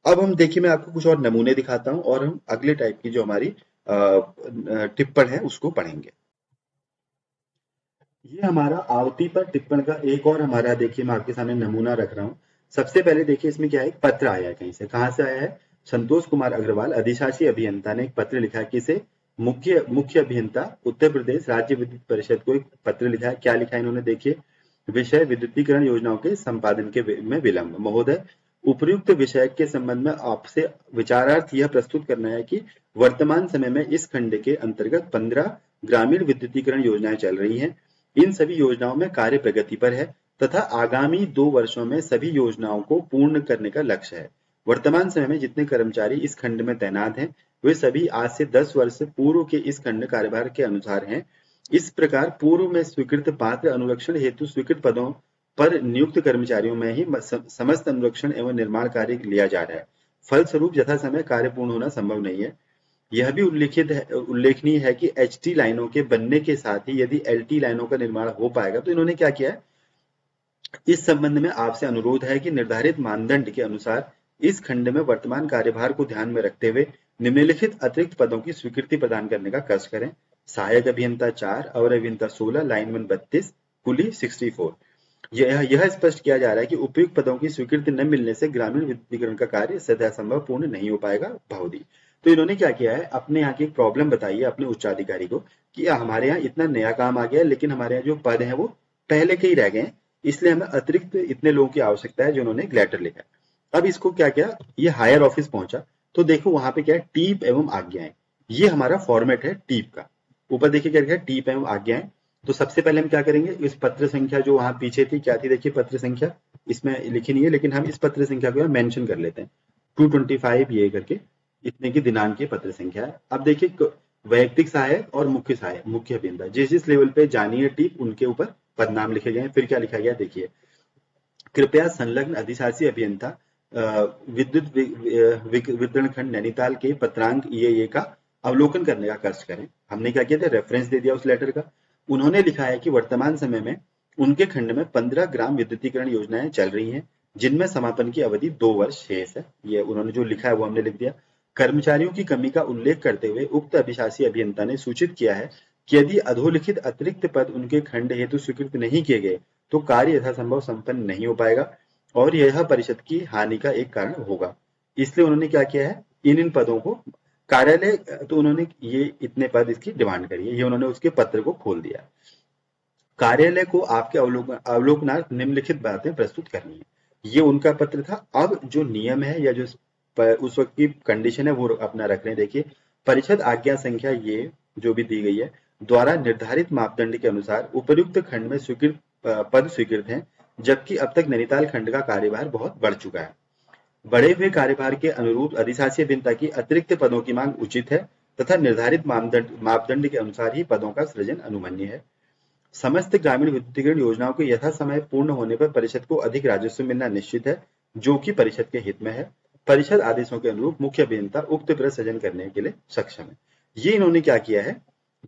अब हम देखिए, मैं आपको कुछ और नमूने दिखाता हूं और हम अगले टाइप की जो हमारी टिप्पण है उसको पढ़ेंगे। ये हमारा आवती पर टिप्पण का एक और हमारा देखिए, मैं आपके सामने नमूना रख रहा हूँ। सबसे पहले देखिए इसमें क्या है, एक पत्र आया है कहीं से, कहाँ से आया है, संतोष कुमार अग्रवाल अधिशासी अभियंता ने एक पत्र लिखा है, किसे, मुख्य अभियंता उत्तर प्रदेश राज्य विद्युत परिषद को एक पत्र लिखा है। क्या लिखा है इन्होंने, देखिए, विषय विद्युतीकरण योजनाओं के संपादन में विलंब। महोदय, उपर्युक्त विषय के संबंध में आपसे विचारार्थ यह प्रस्तुत करना है कि वर्तमान समय में इस खंड के अंतर्गत 15 ग्रामीण विद्युतीकरण योजनाएं चल रही हैं। इन सभी योजनाओं में कार्य प्रगति पर है तथा आगामी 2 वर्षों में सभी योजनाओं को पूर्ण करने का लक्ष्य है। वर्तमान समय में जितने कर्मचारी इस खंड में तैनात हैं वे सभी आज से 10 वर्ष पूर्व के इस खंड कार्यभार के अनुसार हैं। इस प्रकार पूर्व में स्वीकृत पात्र अनुरक्षण हेतु स्वीकृत पदों पर नियुक्त कर्मचारियों में ही समस्त अनुरक्षण एवं निर्माण कार्य लिया जा रहा है। फलस्वरूप यथा समय कार्य पूर्ण होना संभव नहीं है। यह भी उल्लेखनीय है कि एचटी लाइनों के बनने के साथ ही यदि एलटी लाइनों का निर्माण हो पाएगा, तो इन्होंने क्या किया है, इस संबंध में आपसे अनुरोध है कि निर्धारित मानदंड के अनुसार इस खंड में वर्तमान कार्यभार को ध्यान में रखते हुए निम्नलिखित अतिरिक्त पदों की स्वीकृति प्रदान करने का कष्ट करें। सहायक अभियंता 4, अवर अभियंता 16, लाइनमैन 32, कुली 64। यह स्पष्ट किया जा रहा है कि उपयुक्त पदों की स्वीकृति न मिलने से ग्रामीण विद्युतीकरण का कार्य सदैव पूर्ण नहीं हो पाएगा। बहुधी, तो इन्होंने क्या किया है, अपने यहाँ की एक प्रॉब्लम बताई है अपने उच्चाधिकारी को कि हमारे यहाँ इतना नया काम आ गया है लेकिन हमारे यहाँ जो पद हैं वो पहले के ही रह गए हैं, इसलिए हमें अतिरिक्त इतने लोगों की आवश्यकता है, जो उन्होंने एक लेटर लिखा है। अब इसको क्या किया, ये हायर ऑफिस पहुंचा तो देखो वहां पे क्या है, टीप एवं आज्ञाएं, ये हमारा फॉर्मेट है टीप का। ऊपर देखिए क्या लिखा है, टीप एवं आज्ञाएं। तो सबसे पहले हम क्या करेंगे, इस पत्र संख्या जो वहां पीछे थी क्या थी, देखिए पत्र संख्या इसमें लिखी नहीं है, लेकिन हम इस पत्र संख्या को मेंशन कर लेते हैं 225 ये करके, इतने की दिनांक की पत्र संख्या है। अब देखिए वैयक्तिक सहायक और मुख्य सहायक, मुख्य अभियंता जिस जिस लेवल पे जानिए टीप उनके ऊपर पदनाम लिखे गए हैं। फिर क्या लिखा गया देखिए, कृपया संलग्न अधिशासी अभियंता विद्युत वितरण खंड नैनीताल के पत्रांक ये का अवलोकन करने का कष्ट करें। हमने क्या किया था, रेफरेंस दे दिया उस लेटर का। उन्होंने लिखा है कि वर्तमान समय में उनके खंड में 15 ग्राम विद्युतीकरण योजनाएं चल रही हैं, जिनमें समापन की अवधि 2 वर्ष शेष है। ये उन्होंने जो लिखा है वो हमने लिख दिया। कर्मचारियों की कमी का उल्लेख करते हुए उक्त अधिशासी अभियंता ने सूचित किया है कि यदि अधोलिखित अतिरिक्त पद उनके खंड हेतु स्वीकृत नहीं किए गए तो कार्य यथासंभव संपन्न नहीं हो पाएगा और यह परिषद की हानि का एक कारण होगा। इसलिए उन्होंने क्या किया है, इन पदों को कार्यालय, तो उन्होंने ये इतने पद इसकी डिमांड करी है, ये उन्होंने उसके पत्र को खोल दिया। कार्यालय को आपके अवलोकनार्थ निम्नलिखित बातें प्रस्तुत करनी है, ये उनका पत्र था। अब जो नियम है या जो उस वक्त की कंडीशन है वो अपना रख रहे हैं। देखिए, परिषद आज्ञा संख्या ये जो भी दी गई है द्वारा निर्धारित मापदंड के अनुसार उपर्युक्त खंड में स्वीकृत पद स्वीकृत हैं, जबकि अब तक नैनीताल खंड का कार्यभार बहुत बढ़ चुका है। बढ़े हुए कार्यभार के अनुरूप अधिशासी अभियंता की अतिरिक्त पदों की मांग उचित है तथा निर्धारित मापदंड के अनुसार ही पदों का सृजन अनुमन्य है। समस्त ग्रामीण विद्युतीकरण योजनाओं के यथा समय पूर्ण होने पर परिषद को अधिक राजस्व मिलना निश्चित है, जो कि परिषद के हित में है। परिषद आदेशों के अनुरूप मुख्य अभियंता उक्त प्रत सृजन करने के लिए सक्षम है। ये इन्होंने क्या किया है,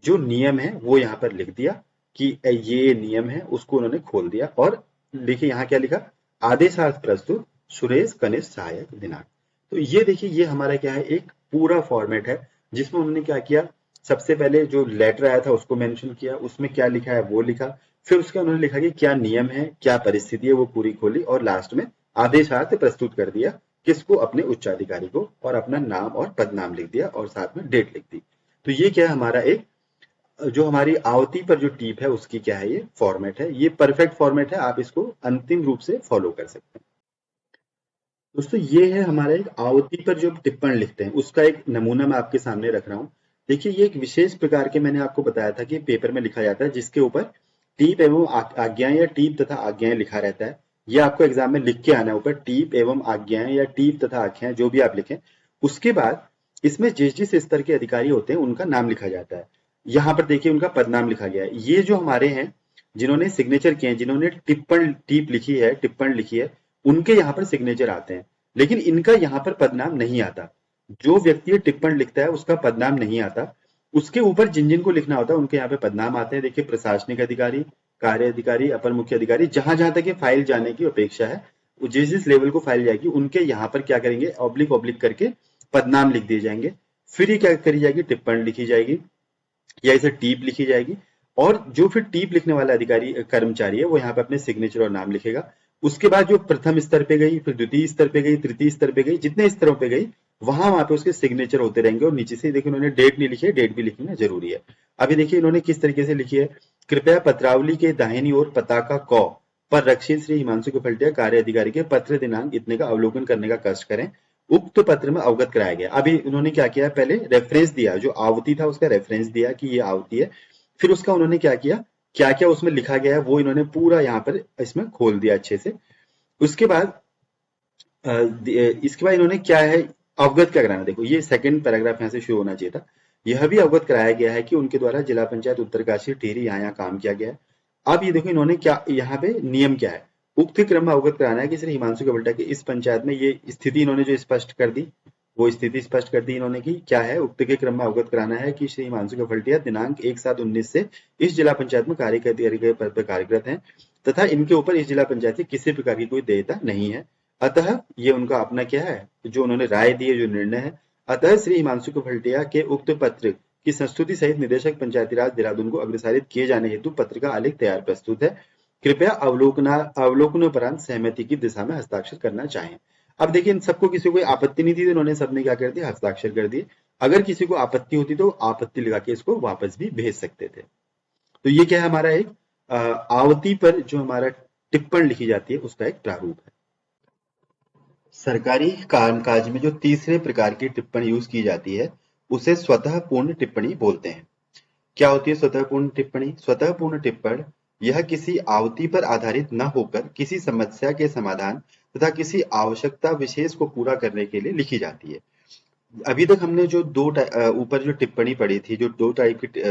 जो नियम है वो यहाँ पर लिख दिया कि ये नियम है, उसको उन्होंने खोल दिया। और देखिए यहाँ क्या लिखा, आदेशार्थ प्रस्तुत सुरेश कनिष्ठ सहायक दिनांक। तो ये देखिए, ये हमारा क्या है, एक पूरा फॉर्मेट है जिसमें उन्होंने क्या किया, सबसे पहले जो लेटर आया था उसको मेंशन किया, उसमें क्या लिखा है वो लिखा, फिर उसके उन्होंने लिखा कि क्या नियम है क्या परिस्थिति है वो पूरी खोली, और लास्ट में आदेशार्थ प्रस्तुत कर दिया किसको, अपने उच्चाधिकारी को, और अपना नाम और पदनाम लिख दिया और साथ में डेट लिख दी। तो ये क्या है, हमारा एक जो हमारी आवती पर जो टीप है उसकी क्या है, ये फॉर्मेट है। ये परफेक्ट फॉर्मेट है, आप इसको अंतिम रूप से फॉलो कर सकते हैं। दोस्तों ये है हमारा एक आवती पर जो टिप्पण लिखते हैं उसका एक नमूना मैं आपके सामने रख रहा हूँ। देखिए, ये एक विशेष प्रकार के, मैंने आपको बताया था कि पेपर में लिखा जाता है जिसके ऊपर टीप एवं आज्ञाएं या टीप तथा आज्ञाएं लिखा रहता है। ये आपको एग्जाम में लिख के आना है ऊपर, टीप एवं आज्ञाएं या टीप तथा आज्ञाएं जो भी आप लिखें। उसके बाद इसमें जिस जिस स्तर के अधिकारी होते हैं उनका नाम लिखा जाता है। यहाँ पर देखिए उनका पदनाम लिखा गया है। ये जो हमारे हैं जिन्होंने सिग्नेचर किए हैं, जिन्होंने टीप लिखी है, टिप्पण लिखी है, उनके यहाँ पर सिग्नेचर आते हैं, लेकिन इनका यहाँ पर पदनाम नहीं आता। जो व्यक्ति टिप्पण लिखता है उसका पदनाम नहीं आता, उसके ऊपर जिन जिन को लिखना होता है उनके यहाँ पे पदनाम आते हैं। देखिए, प्रशासनिक अधिकारी, कार्य अधिकारी, अपर मुख्य अधिकारी, जहां जहां तक ये फाइल जाने की अपेक्षा है, जिस जिस लेवल को फाइल जाएगी उनके यहाँ पर क्या करेंगे, ऑब्लिक ऑब्लिक करके पदनाम लिख दिए जाएंगे। फिर ये क्या करी जाएगी, टिप्पण लिखी जाएगी या इसे टीप लिखी जाएगी, और जो फिर टीप लिखने वाला अधिकारी कर्मचारी है वो यहाँ पे अपने सिग्नेचर और नाम लिखेगा। उसके बाद जो प्रथम स्तर पे गई, फिर द्वितीय स्तर पे गई, तृतीय स्तर पे गई, जितने स्तरों पे गई वहां पे उसके सिग्नेचर होते रहेंगे। और नीचे से देखिए उन्होंने डेट नहीं लिखी है, डेट भी लिखना जरूरी है। अभी देखिए इन्होंने किस तरीके से लिखी है, कृपया पत्रावली के दाहिनी ओर पताका क पर रक्षित श्री हिमांशु कफलटिया कार्य अधिकारी के पत्र दिनांक इतने का अवलोकन करने का कष्ट करें, उक्त पत्र में अवगत कराया गया। अभी उन्होंने क्या किया, पहले रेफरेंस दिया, जो आवती था उसका रेफरेंस दिया कि ये आवती है। फिर उसका उन्होंने क्या किया, क्या क्या उसमें लिखा गया है वो इन्होंने पूरा यहाँ पर इसमें खोल दिया अच्छे से। उसके बाद इसके बाद इन्होंने क्या है, अवगत क्या कराना। देखो ये सेकंड पैराग्राफ यहाँ से शुरू होना चाहिए था। यह भी अवगत कराया गया है कि उनके द्वारा जिला पंचायत उत्तरकाशी टिहरी यहाँ काम किया गया है। अब ये देखो इन्होंने क्या यहाँ पे नियम क्या है, उक्त क्रम में अवगत कराना है कि श्री हिमांशु कवल्टा की इस पंचायत में ये स्थिति इन्होंने जो स्पष्ट कर दी, वो स्थिति स्पष्ट कर दी इन्होंने की क्या है, उक्त के क्रम में अवगत कराना है कि श्री हिमांशु कफलटिया दिनांक 1/7/19 से इस जिला पंचायत में कार्यकारी अधिकारी के पद पर कार्यरत हैं तथा इनके ऊपर इस जिला पंचायत से किसी प्रकार की कोई देयता नहीं है। अतः ये उनका अपना क्या है, जो उन्होंने राय दी है, जो निर्णय है। अतः श्री हिमांशु कफलटिया के उक्त पत्र की संस्तुति सहित निदेशक पंचायती राज देहरादून को अग्रसारित किए जाने हेतु पत्र का आलेख तैयार प्रस्तुत है। कृपया अवलोकनोपरांत सहमति की दिशा में हस्ताक्षर करना चाहें। अब देखिए इन सबको किसी को कोई आपत्ति नहीं थी, तो उन्होंने सबने क्या कर दिया, हस्ताक्षर कर दिए। अगर किसी को आपत्ति होती तो आपत्ति लगा के इसको वापस भी भेज सकते थे। तो ये क्या है, हमारा एक आवती पर जो हमारा टिप्पण लिखी जाती है उसका एक प्रारूप है। सरकारी कामकाज में जो तीसरे प्रकार की टिप्पणी यूज की जाती है उसे स्वतः पूर्ण टिप्पणी बोलते हैं। क्या होती है स्वतःपूर्ण टिप्पणी? स्वतःपूर्ण टिप्पण यह किसी आवृत्ति पर आधारित न होकर किसी समस्या के समाधान तथा किसी आवश्यकता विशेष को पूरा करने के लिए लिखी जाती है। अभी तक हमने जो ऊपर जो टिप्पणी पढ़ी थी, जो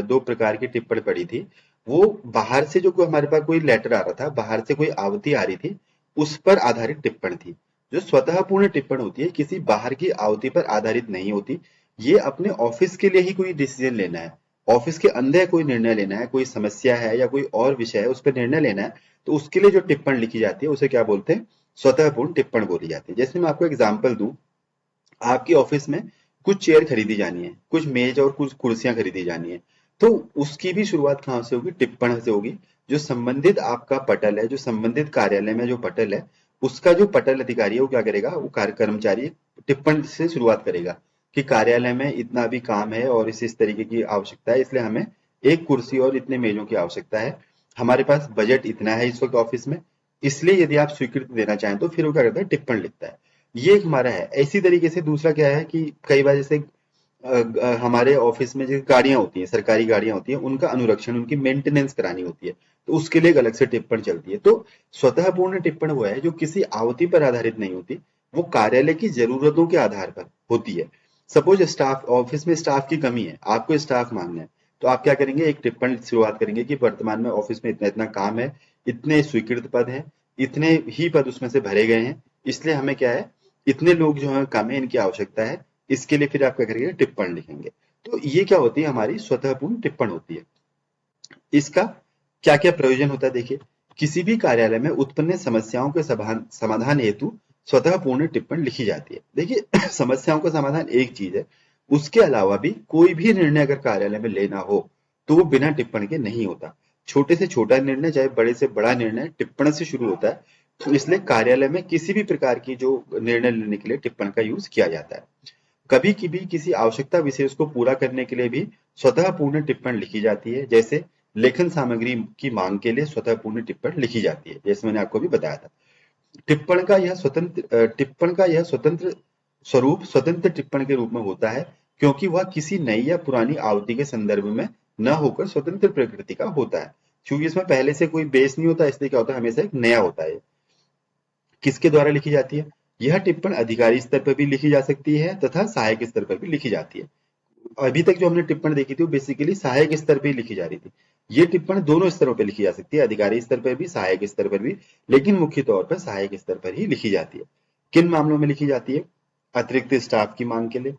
दो प्रकार की टिप्पणी पढ़ी थी, वो बाहर से जो हमारे पास कोई लेटर आ रहा था, बाहर से कोई आवृत्ति आ रही थी, उस पर आधारित टिप्पण थी। जो स्वतःपूर्ण टिप्पण होती है, किसी बाहर की आवृत्ति पर आधारित नहीं होती। ये अपने ऑफिस के लिए ही कोई डिसीजन लेना है, ऑफिस के अंदर कोई निर्णय लेना है, कोई समस्या है या कोई और विषय है, उस पर निर्णय लेना है, तो उसके लिए जो टिप्पण लिखी जाती है उसे क्या बोलते हैं? स्वतःपूर्ण टिप्पण बोली जाती है। जैसे मैं आपको एग्जाम्पल दूं, आपके ऑफिस में कुछ चेयर खरीदी जानी है, कुछ मेज और कुछ कुर्सियां खरीदी जानी है, तो उसकी भी शुरुआत कहाँ से होगी? टिप्पण से होगी। जो संबंधित आपका पटल है, जो संबंधित कार्यालय में जो पटल है, उसका जो पटल अधिकारी है वो क्या करेगा? वो कर्मचारी टिप्पण से शुरुआत करेगा कि कार्यालय में इतना भी काम है और इस तरीके की आवश्यकता है, इसलिए हमें एक कुर्सी और इतने मेजों की आवश्यकता है, हमारे पास बजट इतना है इस वक्त ऑफिस में, इसलिए यदि आप स्वीकृति देना चाहें तो फिर वो क्या करता है? टिप्पण लिखता है। ये एक हमारा है। इसी तरीके से दूसरा क्या है कि कई बार जैसे हमारे ऑफिस में जो गाड़ियां होती हैं, सरकारी गाड़ियां होती हैं, उनका अनुरक्षण, उनकी मेंटेनेंस करानी होती है, तो उसके लिए एक अलग से टिप्पण चलती है। तो स्वतःपूर्ण टिप्पण वो है जो किसी आवृत्ति पर आधारित नहीं होती, वो कार्यालय की जरूरतों के आधार पर होती है। सपोज स्टाफ, ऑफिस में स्टाफ की कमी है, आपको स्टाफ मांगना है, तो आप क्या करेंगे? एक टिप्पणी शुरुआत करेंगे कि वर्तमान में ऑफिस में इतना इतना काम है, इतने स्वीकृत पद हैं, इतने ही पद उसमें से भरे गए हैं, इसलिए हमें क्या है? इतने लोग जो है कम है, इनकी आवश्यकता है, इसके लिए फिर आप क्या करेंगे? टिप्पण लिखेंगे। तो ये क्या होती है? हमारी स्वतःपूर्ण टिप्पण होती है। इसका क्या क्या प्रयोजन होता है? देखिए, किसी भी कार्यालय में उत्पन्न समस्याओं के समाधान हेतु स्वतःपूर्ण टिप्पण लिखी जाती है। देखिए समस्याओं का समाधान एक चीज है, उसके अलावा भी कोई भी निर्णय अगर कार्यालय में लेना हो तो वो बिना टिप्पण के नहीं होता। छोटे से छोटा निर्णय चाहे बड़े से बड़ा निर्णय टिप्पण से शुरू होता है, तो इसलिए कार्यालय में किसी भी प्रकार की जो निर्णय लेने के लिए टिप्पण का यूज किया जाता है। कभी कभी किसी आवश्यकता विशेष को पूरा करने के लिए भी स्वतःपूर्ण टिप्पण लिखी जाती है। जैसे लेखन सामग्री की मांग के लिए स्वतःपूर्ण टिप्पण लिखी जाती है, जैसे मैंने आपको भी बताया था। टिप्पण का यह स्वतंत्र स्वरूप स्वतंत्र टिप्पण के रूप में होता है, क्योंकि वह किसी नई या पुरानी आवृत्ति के संदर्भ में न होकर स्वतंत्र प्रकृति का होता है। क्योंकि इसमें पहले से कोई बेस नहीं होता, इसलिए क्या होता है? हमेशा एक नया होता है। किसके द्वारा लिखी जाती है? यह टिप्पण अधिकारी स्तर पर भी लिखी जा सकती है तथा सहायक स्तर पर भी लिखी जाती है। अभी तक जो हमने टिप्पण देखी थी वो बेसिकली सहायक स्तर पे लिखी जा रही थी। ये टिप्पण दोनों स्तरों पे लिखी जा सकती है, अधिकारी स्तर पर भी, सहायक स्तर पर भी, लेकिन मुख्य तौर पर सहायक स्तर पर ही लिखी जाती है। किन मामलों में लिखी जाती है? अतिरिक्त स्टाफ की मांग के लिए,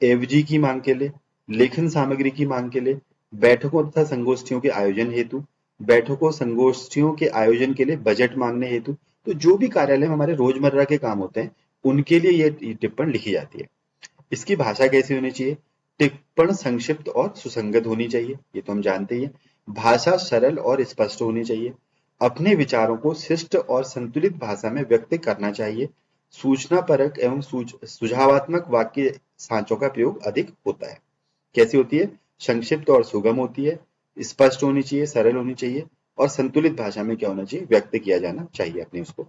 एवजी की मांग के लिए, लेखन सामग्री की मांग के लिए, बैठकों तथा संगोष्ठियों के आयोजन हेतु, बैठकों संगोष्ठियों के आयोजन के लिए बजट मांगने हेतु। तो जो भी कार्यालय में हमारे रोजमर्रा के काम होते हैं, उनके लिए ये टिप्पण लिखी जाती है। इसकी भाषा कैसी होनी चाहिए? टिप्पण संक्षिप्त और सुसंगत होनी चाहिए, ये तो हम जानते ही हैं। भाषा सरल और स्पष्ट होनी चाहिए। अपने विचारों को शिष्ट और संतुलित भाषा में व्यक्त करना चाहिए। सूचना परक एवं सुझावात्मक वाक्य सांचों का प्रयोग अधिक होता है। कैसी होती है? संक्षिप्त और सुगम होती है, स्पष्ट होनी चाहिए, सरल होनी चाहिए, और संतुलित भाषा में क्या होना चाहिए? व्यक्त किया जाना चाहिए अपने उसको।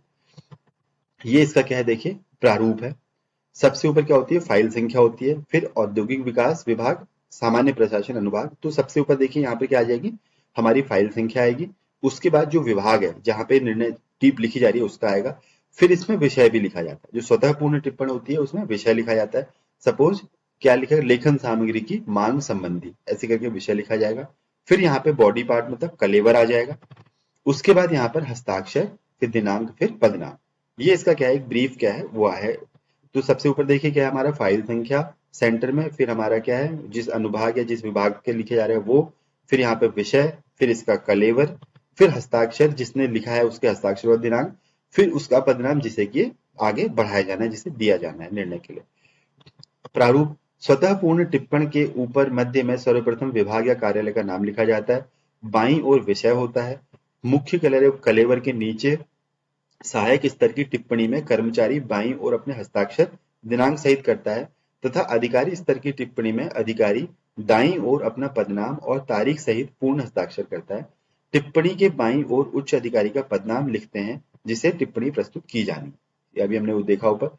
ये इसका क्या है? देखिए, प्रारूप है। सबसे ऊपर क्या होती है? फाइल संख्या होती है। फिर औद्योगिक विकास विभाग, सामान्य प्रशासन अनुभाग, तो सबसे ऊपर देखिए यहाँ पे क्या आ जाएगी? हमारी फाइल संख्या आएगी। उसके बाद जो विभाग है जहाँ पे निर्णय टीप लिखी जा रही है उसका आएगा। फिर इसमें विषय भी लिखा जाता है। जो स्वतःपूर्ण टिप्पण होती है उसमें विषय लिखा जाता है। सपोज क्या लिखा है? लेखन सामग्री की मांग संबंधी, ऐसे करके विषय लिखा जाएगा। फिर यहाँ पे बॉडी पार्ट मतलब कलेवर आ जाएगा। उसके बाद यहाँ पर हस्ताक्षर, फिर दिनांक, फिर पदनाम। ये इसका क्या है? एक ब्रीफ क्या है वो है। तो सबसे ऊपर देखिए क्या है हमारा? फाइल संख्या सेंटर में, फिर हमारा क्या है? जिस अनुभाग या जिस विभाग के लिखे जा रहे हैं वो, फिर यहाँ पे विषय, फिर इसका कलेवर, फिर हस्ताक्षर जिसने लिखा है उसके हस्ताक्षर और दिनांक, फिर उसका पदनाम जिसे कि आगे बढ़ाया जाना है, जिसे दिया जाना है निर्णय के लिए। प्रारूप: स्वतः पूर्ण टिप्पण के ऊपर मध्य में सर्वप्रथम विभाग या कार्यालय का नाम लिखा जाता है। बाईं ओर विषय होता है। मुख्य कलेवर के नीचे सहायक स्तर की टिप्पणी में कर्मचारी बाईं ओर अपने हस्ताक्षर, दिनांक सहित करता है तथा अधिकारी स्तर की टिप्पणी में अधिकारी दाईं ओर अपना पदनाम और तारीख सहित पूर्ण हस्ताक्षर करता है। टिप्पणी के बाईं ओर उच्च अधिकारी का पदनाम लिखते हैं जिसे टिप्पणी प्रस्तुत की जानी। ये अभी हमने वो देखा ऊपर।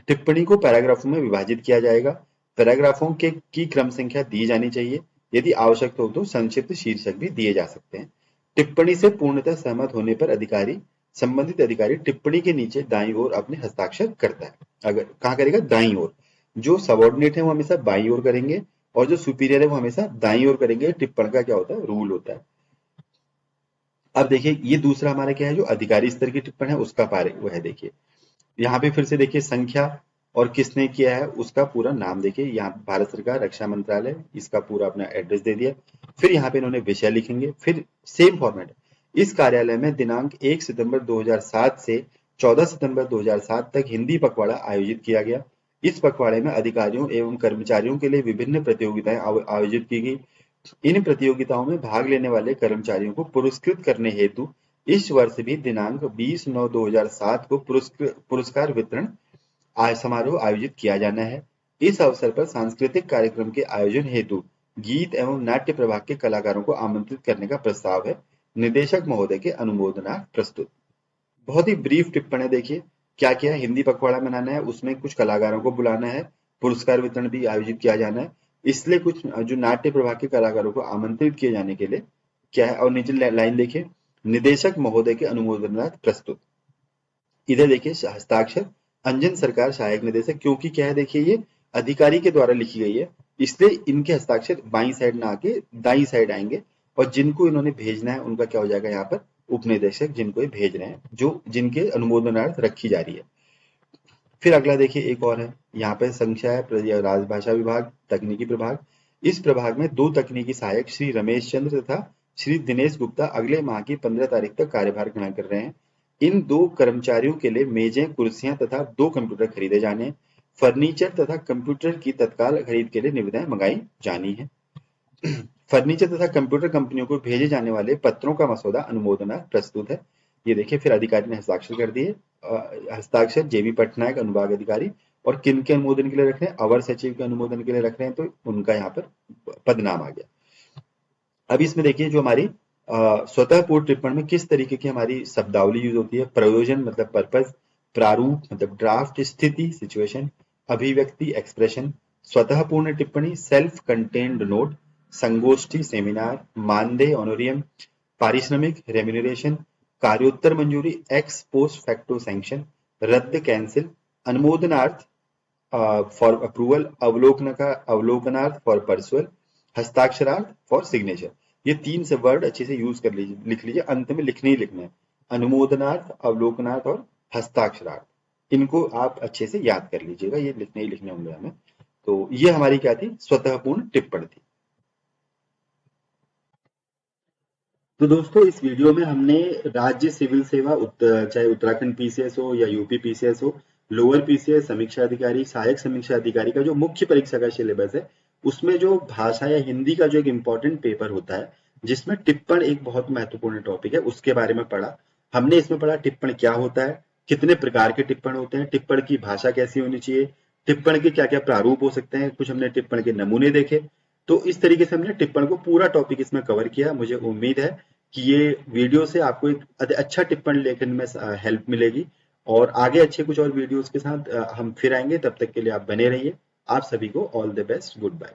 टिप्पणी को पैराग्राफों में विभाजित किया जाएगा। पैराग्राफों के की क्रम संख्या दी जानी चाहिए। यदि आवश्यक हो तो संक्षिप्त शीर्षक भी दिए जा सकते हैं। टिप्पणी से पूर्णतः सहमत होने पर संबंधित अधिकारी टिप्पणी के नीचे दाईं ओर अपने हस्ताक्षर करता है। अगर कहाँ करेगा? दाईं ओर। जो सबॉर्डिनेट है वो हमेशा बाईं ओर करेंगे और जो सुपीरियर है वो हमेशा दाईं ओर करेंगे। टिप्पण का क्या होता है? रूल होता है। अब देखिए ये दूसरा हमारा क्या है, जो अधिकारी स्तर की टिप्पण है उसका पार वो है। देखिए यहाँ पे फिर से देखिए संख्या और किसने किया है उसका पूरा नाम देखिए। यहाँ भारत सरकार रक्षा मंत्रालय, इसका पूरा अपना एड्रेस दे दिया। फिर यहाँ पे इन्होंने विषय लिखेंगे। फिर सेम फॉर्मेट, इस कार्यालय में दिनांक 1 सितंबर 2007 से 14 सितंबर 2007 तक हिंदी पखवाड़ा आयोजित किया गया। इस पखवाड़े में अधिकारियों एवं कर्मचारियों के लिए विभिन्न प्रतियोगिताएं आयोजित की गई। इन प्रतियोगिताओं में भाग लेने वाले कर्मचारियों को पुरस्कृत करने हेतु इस वर्ष भी दिनांक 20/9/2007 को पुरस्कार वितरण समारोह आयोजित किया जाना है। इस अवसर पर सांस्कृतिक कार्यक्रम के आयोजन हेतु गीत एवं नाट्य प्रभाग के कलाकारों को आमंत्रित करने का प्रस्ताव है। निदेशक महोदय के अनुमोदनार्थ प्रस्तुत। बहुत ही ब्रीफ टिप्पणी है। देखिए क्या क्या है, हिंदी पखवाड़ा मनाना है, उसमें कुछ कलाकारों को बुलाना है, पुरस्कार वितरण भी आयोजित किया जाना है, इसलिए कुछ जो नाट्य प्रभाग के कलाकारों को आमंत्रित किए जाने के लिए क्या है। और नीचे लाइन देखिए, निदेशक महोदय के अनुमोदनार्थ प्रस्तुत। इधर देखिए हस्ताक्षर अंजन सरकार सहायक निदेशक, क्योंकि क्या है देखिए ये अधिकारी के द्वारा लिखी गई है, इसलिए इनके हस्ताक्षर बाईं साइड ना आके दाईं साइड आएंगे। और जिनको इन्होंने भेजना है उनका क्या हो जाएगा यहाँ पर? उपनिदेशक, जिनको ये भेज रहे हैं, जो जिनके अनुमोदनार्थ रखी जा रही है। फिर अगला देखिए एक और है, यहाँ पे संख्या है राजभाषा विभाग, तकनीकी प्रभाग। इस प्रभाग में 2 तकनीकी सहायक श्री रमेश चंद्र तथा श्री दिनेश गुप्ता अगले माह की 15 तारीख तक कार्यभार ग्रहण कर रहे हैं। इन 2 कर्मचारियों के लिए मेजें, कुर्सियां तथा 2 कंप्यूटर खरीदे जाने हैं। फर्नीचर तथा कंप्यूटर की तत्काल खरीद के लिए निविदाएं मंगाई जानी है। फर्नीचर तथा कंप्यूटर कंपनियों को भेजे जाने वाले पत्रों का मसौदा अनुमोदन प्रस्तुत है। ये देखिए फिर अधिकारी ने हस्ताक्षर कर दिए। हस्ताक्षर जेबी पटनायक अनुभाग अधिकारी। और किन के अनुमोदन के लिए रख रहे हैं? अवर सचिव के अनुमोदन के लिए रख रहे हैं, तो उनका यहाँ पर पद नाम आ गया। अब इसमें देखिए जो हमारी स्वतः पूर्ण टिप्पणी में किस तरीके की हमारी शब्दावली यूज होती है। प्रयोजन मतलब पर्पस, प्रारूप मतलब ड्राफ्ट, स्थिति सिचुएशन, अभिव्यक्ति एक्सप्रेशन, स्वतः पूर्ण टिप्पणी सेल्फ कंटेन्ड नोट, संगोष्ठी सेमिनार, मानदेय ऑनोरियम, पारिश्रमिक रेम्यूनरेशन, कार्योत्तर मंजूरी एक्स पोस्ट फैक्टो सैंक्शन, रद्द कैंसिल, अनुमोदनार्थ फॉर अप्रूवल, अवलोकनार्थ फॉर परसुअल, हस्ताक्षरार्थ फॉर सिग्नेचर। ये 3 से वर्ड अच्छे से यूज कर लीजिए, लिख लीजिए, अंत में लिखने ही लिखने हैं। अनुमोदनार्थ, अवलोकनार्थ और हस्ताक्षरार्थ, इनको आप अच्छे से याद कर लीजिएगा, ये लिखने ही लिखने होंगे हमें। तो ये हमारी क्या थी? स्वतः पूर्ण टिप्पणी थी। तो दोस्तों इस वीडियो में हमने राज्य सिविल सेवा चाहे उत्तराखंड पीसीएस हो या यूपी पीसीएस हो, लोअर पीसीएस, समीक्षा अधिकारी, सहायक समीक्षा अधिकारी का जो मुख्य परीक्षा का सिलेबस है, उसमें जो भाषा या हिंदी का जो एक इम्पोर्टेंट पेपर होता है, जिसमें टिप्पण एक बहुत महत्वपूर्ण टॉपिक है, उसके बारे में पढ़ा। हमने इसमें पढ़ा टिप्पण क्या होता है, कितने प्रकार के टिप्पण होते हैं, टिप्पण की भाषा कैसी होनी चाहिए, टिप्पण के क्या क्या प्रारूप हो सकते हैं, कुछ हमने टिप्पण के नमूने देखे। तो इस तरीके से हमने टिप्पण को पूरा टॉपिक इसमें कवर किया। मुझे उम्मीद है कि ये वीडियो से आपको एक अच्छा टिप्पणी लेखन में हेल्प मिलेगी। और आगे अच्छे कुछ और वीडियोस के साथ हम फिर आएंगे। तब तक के लिए आप बने रहिए। आप सभी को all the best. Good bye.